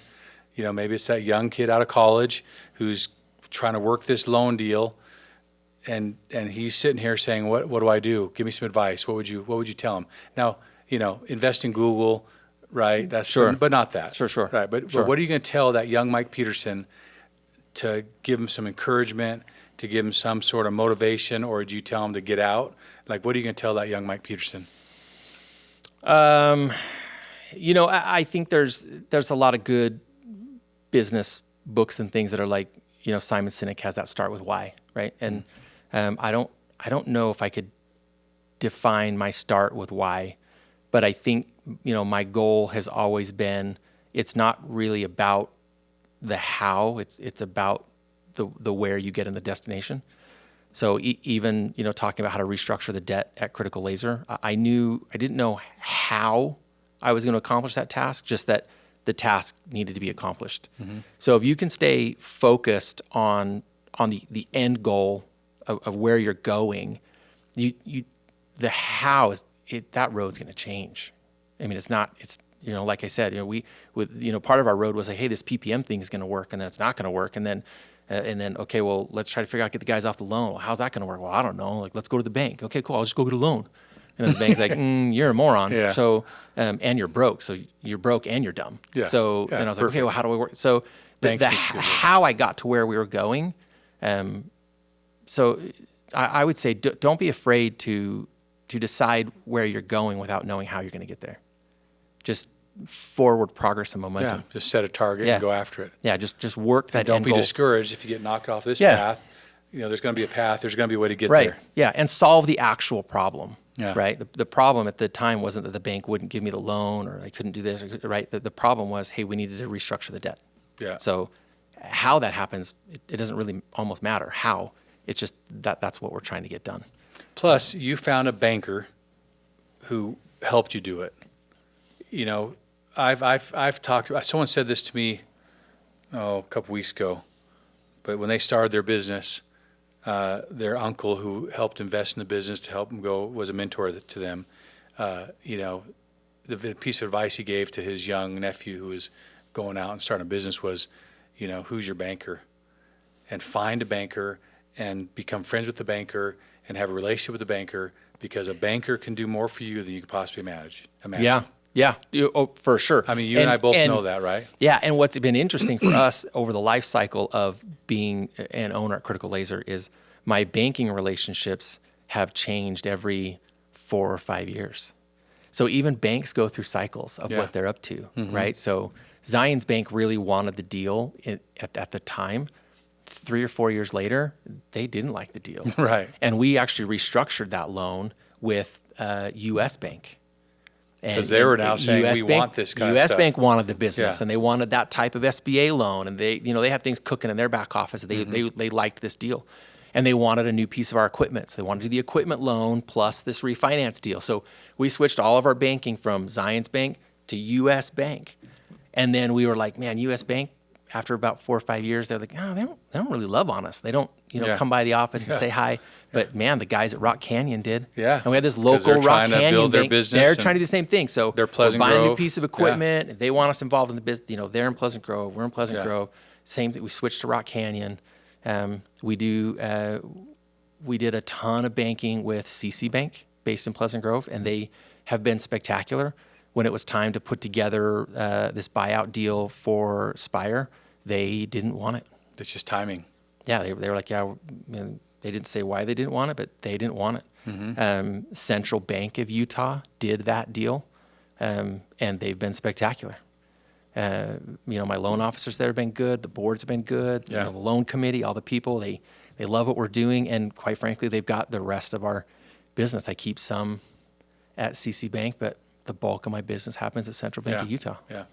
Maybe it's that young kid out of college who's trying to work this loan deal, and he's sitting here saying, "What do I do? Give me some advice. What would you tell him?" Now, invest in Google, right? That's Sure. but not that. Sure. Right, but Sure. what are you going to tell that young Mike Petersen to give him some encouragement, to give him some sort of motivation, or do you tell him to get out? Like, what are you going to tell that young Mike Petersen? I think there's a lot of good business books and things that are like, Simon Sinek has that start with why, right? And I don't know if I could define my start with why, but I think, my goal has always been, it's not really about the how, it's about the where you get in the destination. So even, talking about how to restructure the debt at Critical Laser, I didn't know how I was going to accomplish that task, just that the task needed to be accomplished. Mm-hmm. So if you can stay focused on the end goal of where you're going, the how that road's going to change. I mean, it's like I said, part of our road was like, hey, this PPM thing is going to work, and then it's not going to work, and then okay, well, let's try to figure out get the guys off the loan. Well, how's that going to work? Well, I don't know. Like, let's go to the bank. Okay, cool. I'll just go get a loan. And then the bank's like, you're a moron. Yeah. So, and you're broke. So you're broke and you're dumb. Yeah. So, Yeah, and I was like, okay, well, how do I work? So how I got to where we were going. So I would say, don't be afraid to decide where you're going without knowing how you're going to get there. Just forward progress and momentum. Yeah, just set a target and go after it. Yeah, just work that and don't end be goal. discouraged if you get knocked off this path. There's going to be a path. There's going to be a way to get right. there. Yeah, and solve the actual problem. Yeah. Right. The problem at the time wasn't that the bank wouldn't give me the loan or I couldn't do this. Right. The problem was, hey, we needed to restructure the debt. Yeah. So how that happens, it doesn't really almost matter how. It's just that's what we're trying to get done. Plus, you found a banker who helped you do it. I've talked about. Someone said this to me, a couple weeks ago, but when they started their business, their uncle who helped invest in the business to help them go was a mentor to them. The piece of advice he gave to his young nephew who was going out and starting a business was, who's your banker? And find a banker and become friends with the banker and have a relationship with the banker, because a banker can do more for you than you could possibly imagine. Yeah, for sure. I mean, you and I both know that, right? Yeah, and what's been interesting for us over the life cycle of being an owner at Critical Laser is my banking relationships have changed every 4 or 5 years. So even banks go through cycles of what they're up to, right? So Zions Bank really wanted the deal at the time. 3 or 4 years later, they didn't like the deal. Right. And we actually restructured that loan with U.S. Bank. Because they were now saying, US we Bank, want this kind of U.S. stuff. Bank wanted the business, Yeah. and they wanted that type of SBA loan, and they have things cooking in their back office. They liked this deal, and they wanted a new piece of our equipment. So they wanted to do the equipment loan plus this refinance deal. So we switched all of our banking from Zions Bank to U.S. Bank, and then we were like, man, U.S. Bank. After about 4 or 5 years, they're like, oh, they don't really love on us. They don't, come by the office and say hi. But man, the guys at Rock Canyon did. Yeah. And we had this 'Cause local they're Rock trying to Canyon build their bank. business They're and trying to do the same thing. So they're Pleasant we're buying a new Grove. piece of equipment. And they want us involved in the business. They're in Pleasant Grove. We're in Pleasant Grove. Same thing. We switched to Rock Canyon. We did a ton of banking with CC Bank based in Pleasant Grove, and they have been spectacular. When it was time to put together this buyout deal for Spire, they didn't want it. It's just timing. Yeah, they were like, they didn't say why they didn't want it, but they didn't want it. Central Bank of Utah did that deal, and they've been spectacular. My loan officers there have been good. The boards have been good. Yeah. The loan committee, all the people, they love what we're doing. And quite frankly, they've got the rest of our business. I keep some at CC Bank, but the bulk of my business happens at Central Bank of Utah. Yeah.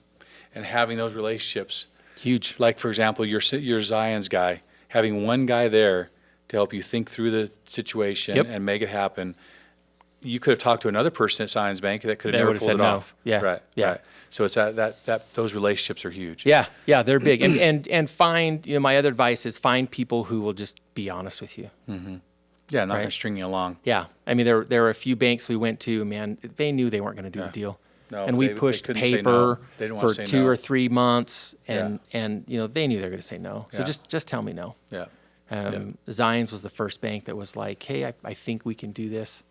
And having those relationships, Huge. like, for example, your Zions guy, having one guy there to help you think through the situation and make it happen. You could have talked to another person at Zions Bank that could have never pulled it off. Yeah. Right. Yeah. Right. So it's that those relationships are huge. Yeah. Yeah. They're big. And find, my other advice is find people who will just be honest with you. Yeah. Not going to string you along. Yeah. I mean, there were a few banks we went to, man, they knew they weren't going to do the deal. No, and we they pushed couldn't say paper no. They didn't want for to say 2 no. or 3 months, and they knew they were going to say no. So Yeah. just tell me no. Yeah. Zions was the first bank that was like, hey, I think we can do this.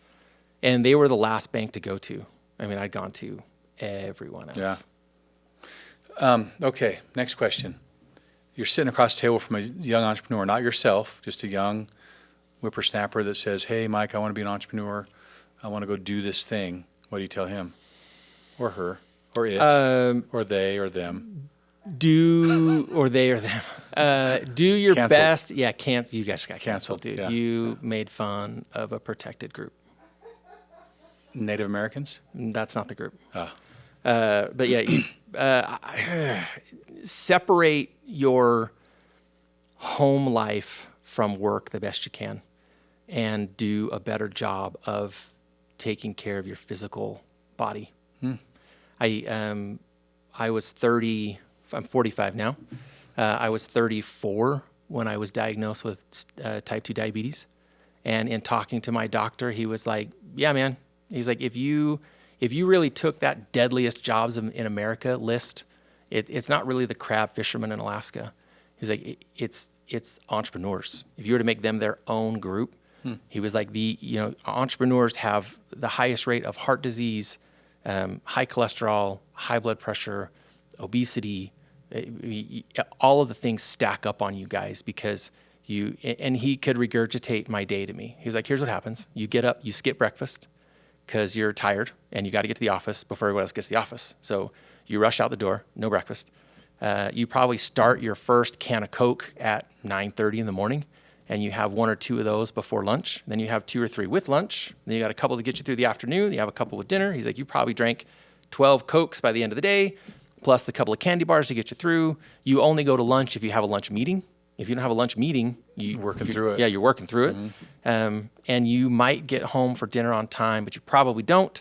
And they were the last bank to go to. I mean, I'd gone to everyone else. Yeah. Okay, next question. You're sitting across the table from a young entrepreneur, not yourself, just a young whippersnapper that says, hey, Mike, I want to be an entrepreneur. I want to go do this thing. What do you tell him? Or her? Or it? Or they or them? Do your Canceled. best. Yeah, you guys got canceled, Canceled, dude. yeah. You made fun of a protected group. Native Americans? That's not the group. Ah. But separate your home life from work the best you can, and do a better job of taking care of your physical body. I was 30. I'm 45 now. I was 34 when I was diagnosed with type 2 diabetes, and in talking to my doctor, he was like, "Yeah, man." He's like, if you really took that deadliest jobs in America list, it's not really the crab fishermen in Alaska. He's like, it's entrepreneurs. If you were to make them their own group, he was like, entrepreneurs have the highest rate of heart disease, high cholesterol, high blood pressure, obesity. All of the things stack up on you guys because and he could regurgitate my day to me. He was like, here's what happens. You get up, you skip breakfast, because you're tired and you got to get to the office before everyone else gets to the office. So you rush out the door, no breakfast. You probably start your first can of Coke at 9:30 in the morning, and you have 1 or 2 of those before lunch. Then you have 2 or 3 with lunch. Then you got a couple to get you through the afternoon. You have a couple with dinner. He's like, you probably drank 12 Cokes by the end of the day, plus the couple of candy bars to get you through. You only go to lunch if you have a lunch meeting. If you don't have a lunch meeting, you're working through it. Yeah, you're working through it. And you might get home for dinner on time, but you probably don't,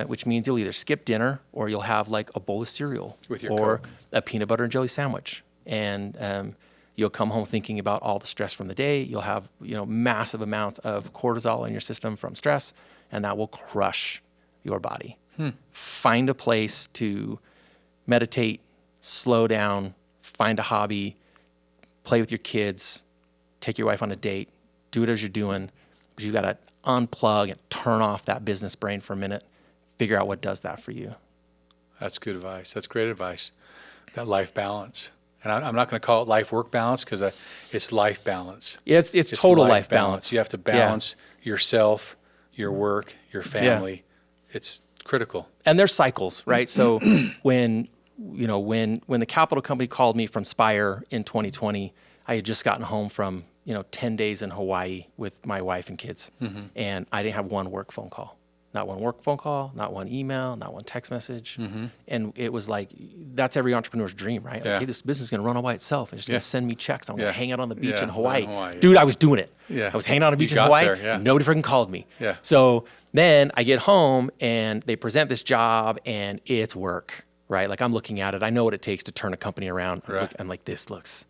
which means you'll either skip dinner or you'll have like a bowl of cereal With your or Coke. a peanut butter and jelly sandwich. And you'll come home thinking about all the stress from the day. You'll have massive amounts of cortisol in your system from stress, and that will crush your body. Find a place to meditate, slow down, find a hobby, play with your kids, take your wife on a date, do whatever you're doing, but you got to unplug and turn off that business brain for a minute, figure out what does that for you. That's good advice. That's great advice. That life balance. And I'm not going to call it life-work balance because it's life balance. It's total life balance. You have to balance yourself, your work, your family. It's critical. And there's cycles, right? So when the capital company called me from Spire in 2020, I had just gotten home from 10 days in Hawaii with my wife and kids, and I didn't have one work phone call. Not one work phone call, not one email, not one text message. And it was like, that's every entrepreneur's dream, right? Like, hey, this business is going to run all by itself. It's just going to send me checks. I'm going to hang out on the beach in Hawaii. Dude, I was doing it. I was hanging out on the beach in Hawaii. Nobody freaking called me. So then I get home and they present this job and it's work, right? Like I'm looking at it. I know what it takes to turn a company around. I'm like, this looks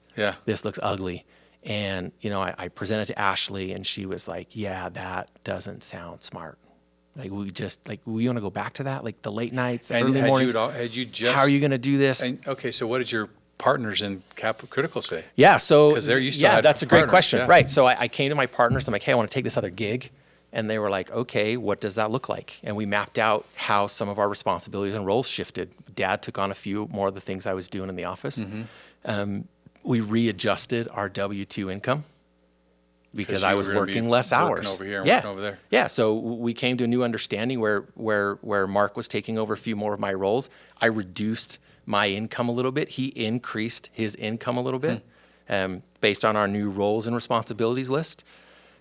ugly. And, I presented to Ashley and she was like, yeah, that doesn't sound smart. Like we want to go back to that, like the late nights, the early mornings. How are you going to do this? Okay, so what did your partners in Critical say? Yeah, so because they're used to that's a great question, right? So I came to my partners. I'm like, hey, I want to take this other gig, and they were like, okay, what does that look like? And we mapped out how some of our responsibilities and roles shifted. Dad took on a few more of the things I was doing in the office. We readjusted our W-2 income. Because I was working less hours. Working over here and working over there. Yeah. So we came to a new understanding where Mark was taking over a few more of my roles. I reduced my income a little bit. He increased his income a little bit based on our new roles and responsibilities list.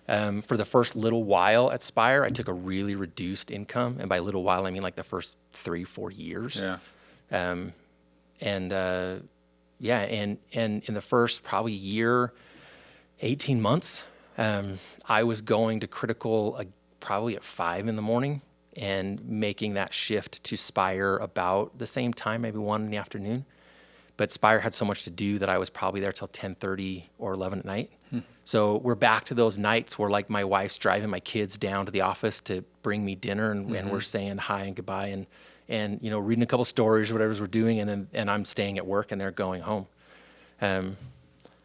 For the first little while at Spire, I took a really reduced income. And by little while, I mean like the first 3-4 years. And in the first probably year, 18 months, I was going to Critical probably at 5 a.m. and making that shift to Spire about the same time, maybe 1 p.m. But Spire had so much to do that I was probably there till 10:30 or 11 at night. So we're back to those nights where like my wife's driving my kids down to the office to bring me dinner and we're saying hi and goodbye and reading a couple stories or whatever we're doing and I'm staying at work and they're going home.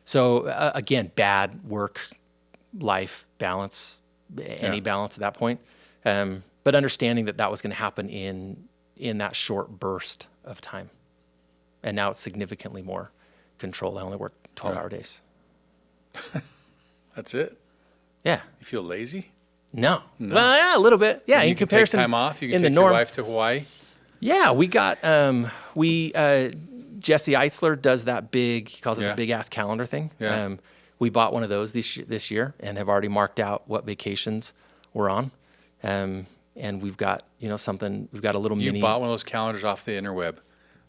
So again, bad work-life balance, any balance at that point. But understanding that was going to happen in that short burst of time. And now it's significantly more controlled. I only work 12-hour days. That's it? Yeah. You feel lazy? No. Well, yeah, a little bit. Yeah, in comparison. You can take time off. You can take your wife to Hawaii. Yeah, we got Jesse Eisler does that big, he calls it the big ass calendar thing. We bought one of those this year and have already marked out what vacations we're on. And we've got, we've got a little mini. You bought one of those calendars off the interweb.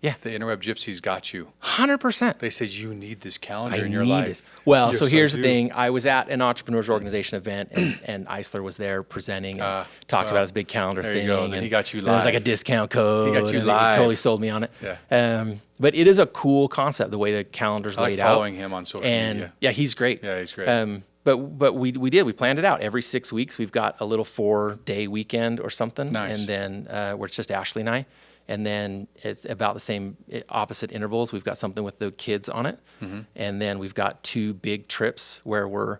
Yeah. The interweb gypsies got you. 100%. They said, you need this calendar in your life. Well, yes, so here's the thing. I was at an entrepreneurs organization event and Eisler was there presenting and talked about his big calendar thing. You go. And he got you live. There was like a discount code. He got you live. He totally sold me on it. Yeah. But it is a cool concept, the way the calendar's laid out. Following him on social media. Yeah, he's great. Yeah, he's great. But we planned it out. Every 6 weeks, we've got a little 4-day weekend or something. Nice. And then where it's just Ashley and I. And then it's about the same opposite intervals. We've got something with the kids on it. And then we've got 2 big trips where we're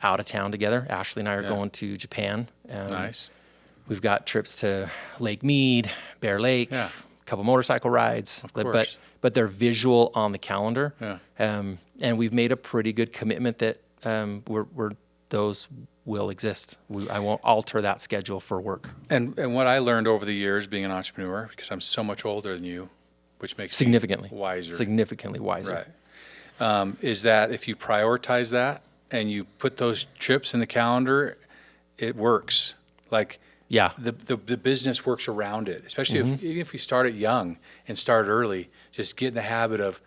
out of town together. Ashley and I are going to Japan. Nice. We've got trips to Lake Mead, Bear Lake, a couple motorcycle rides. Of course. But they're visual on the calendar. Yeah. And we've made a pretty good commitment that those will exist. I won't alter that schedule for work. And what I learned over the years being an entrepreneur, because I'm so much older than you, which makes significantly me wiser. Significantly wiser. Right. Is that if you prioritize that and you put those trips in the calendar, it works. Like the business works around it, especially even if we start it young and start early, just get in the habit of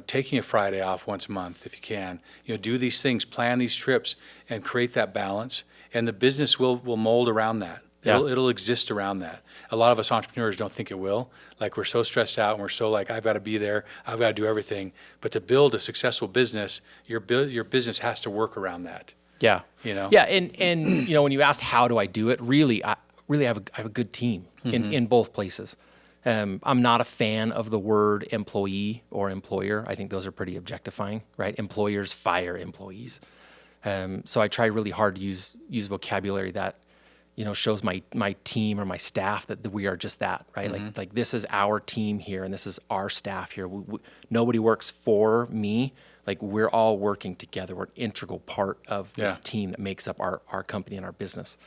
taking a Friday off once a month if you can. Do these things, plan these trips, and create that balance. And the business will mold around that. It'll exist around that. A lot of us entrepreneurs don't think it will. Like we're so stressed out and we're so like, I've got to be there, I've got to do everything. But to build a successful business, your business has to work around that. Yeah. Yeah, and when you asked how do I do it, I have a good team in both places. I'm not a fan of the word employee or employer. I think those are pretty objectifying, right? Employers fire employees. So I try really hard to use vocabulary that shows my team or my staff that we are just that, right? Like this is our team here and this is our staff here. Nobody works for me. Like we're all working together. We're an integral part of this team that makes up our company and our business.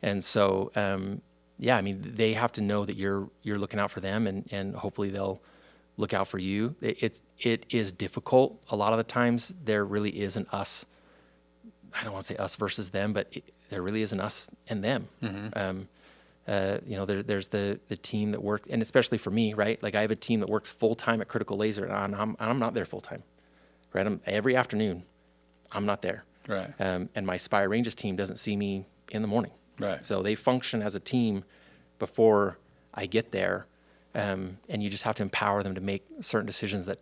And so, I mean, they have to know that you're looking out for them, and hopefully they'll look out for you. It is difficult. A lot of the times there really is an us. I don't want to say us versus them, but there really is an us and them. There's the team that work, and especially for me, right? Like I have a team that works full time at Critical Laser, and I'm not there full time, right? Every afternoon, I'm not there, right? And my Spire Ranges team doesn't see me in the morning, right? So they function as a team before I get there, and you just have to empower them to make certain decisions that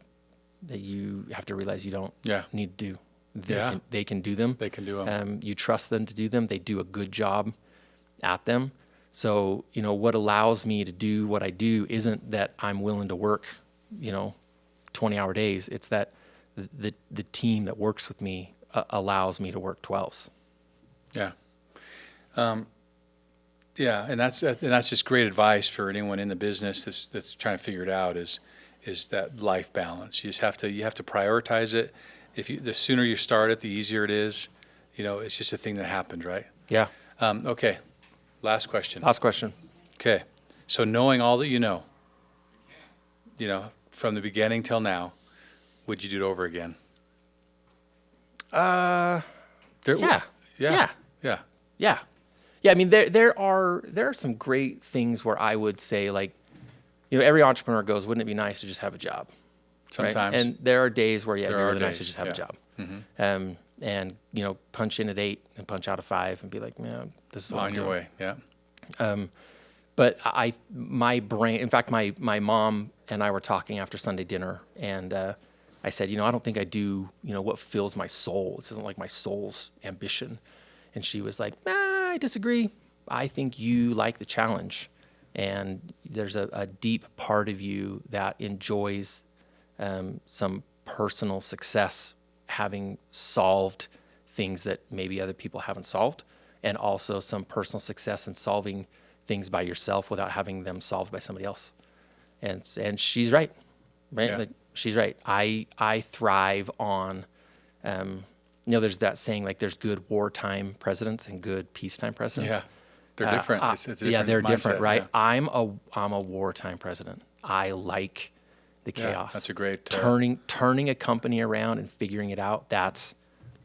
you have to realize you don't need to do. They can do them. They can do them. You trust them to do them. They do a good job at them. So, what allows me to do what I do isn't that I'm willing to work, 20-hour days. It's that the team that works with me allows me to work 12s. Yeah. And that's just great advice for anyone in the business that's trying to figure it out is that life balance. You have to prioritize it. The sooner you start it, the easier it is. It's just a thing that happened, right? Yeah. Okay. Last question. Okay. So knowing all that you know, from the beginning till now, would you do it over again? Yeah. I mean, there are some great things where I would say, like, every entrepreneur goes, wouldn't it be nice to just have a job? Sometimes. Right? And there are days where, it'd be really nice to just have a job. Mm-hmm. And, punch in at 8 and punch out at 5 and be like, this is what I'm on your doing. way. Yeah. But my brain, in fact, my mom and I were talking after Sunday dinner, and I said, I don't think I do, what fills my soul. This isn't like my soul's ambition. And she was like, I disagree. I think you like the challenge. And there's a deep part of you that enjoys some personal success, having solved things that maybe other people haven't solved, and also some personal success in solving things by yourself without having them solved by somebody else. And she's right? Yeah. Like, she's right. I thrive on, there's that saying, like, there's good wartime presidents and good peacetime presidents. Yeah. They're different. It's a different they're mindset, different, right? Yeah. I'm a wartime president. I like the chaos. That's a great turning a company around and figuring it out.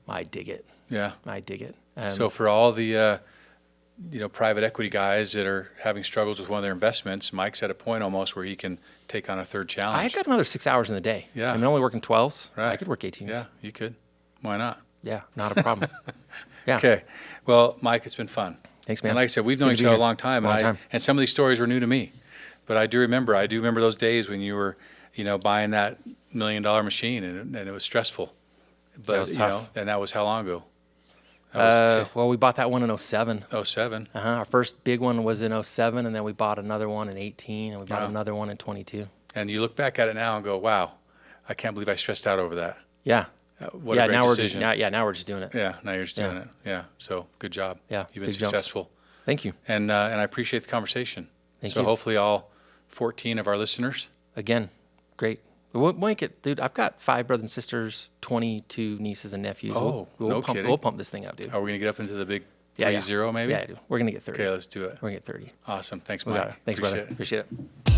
I dig it. Yeah, I dig it. So for all the private equity guys that are having struggles with one of their investments, Mike's at a point almost where he can take on a third challenge. I've got another 6 hours in the day. Yeah, I'm only working 12s. Right. I could work 18s. Yeah, you could. Why not? Yeah, not a problem. Yeah. Okay. Well, Mike, it's been fun. Thanks, man. And like I said, we've known each other a long time, and some of these stories were new to me. But I do remember those days when you were, buying that $1 million machine, and it was stressful. But that was tough. And that was how long ago? Well, we bought that one in 07. 07. Our first big one was in 07, and then we bought another one in 18, and we bought another one in 22. And you look back at it now and go, wow, I can't believe I stressed out over that. Yeah. What a great decision. Now we're just doing it. Yeah, now you're just doing it. Yeah, so good job. Yeah, you've been successful. Jumps. Thank you. And I appreciate the conversation. Thank you. So hopefully all 14 of our listeners. Again, great. We'll make it, dude. I've got 5 brothers and sisters, 22 nieces and nephews. No kidding. We'll pump this thing out, dude. Are we going to get up into the big 3-0 maybe? Yeah, dude. We're going to get 30. Okay, let's do it. We're going to get 30. Awesome. Thanks, We Mike. got it. Thanks, brother. Appreciate it.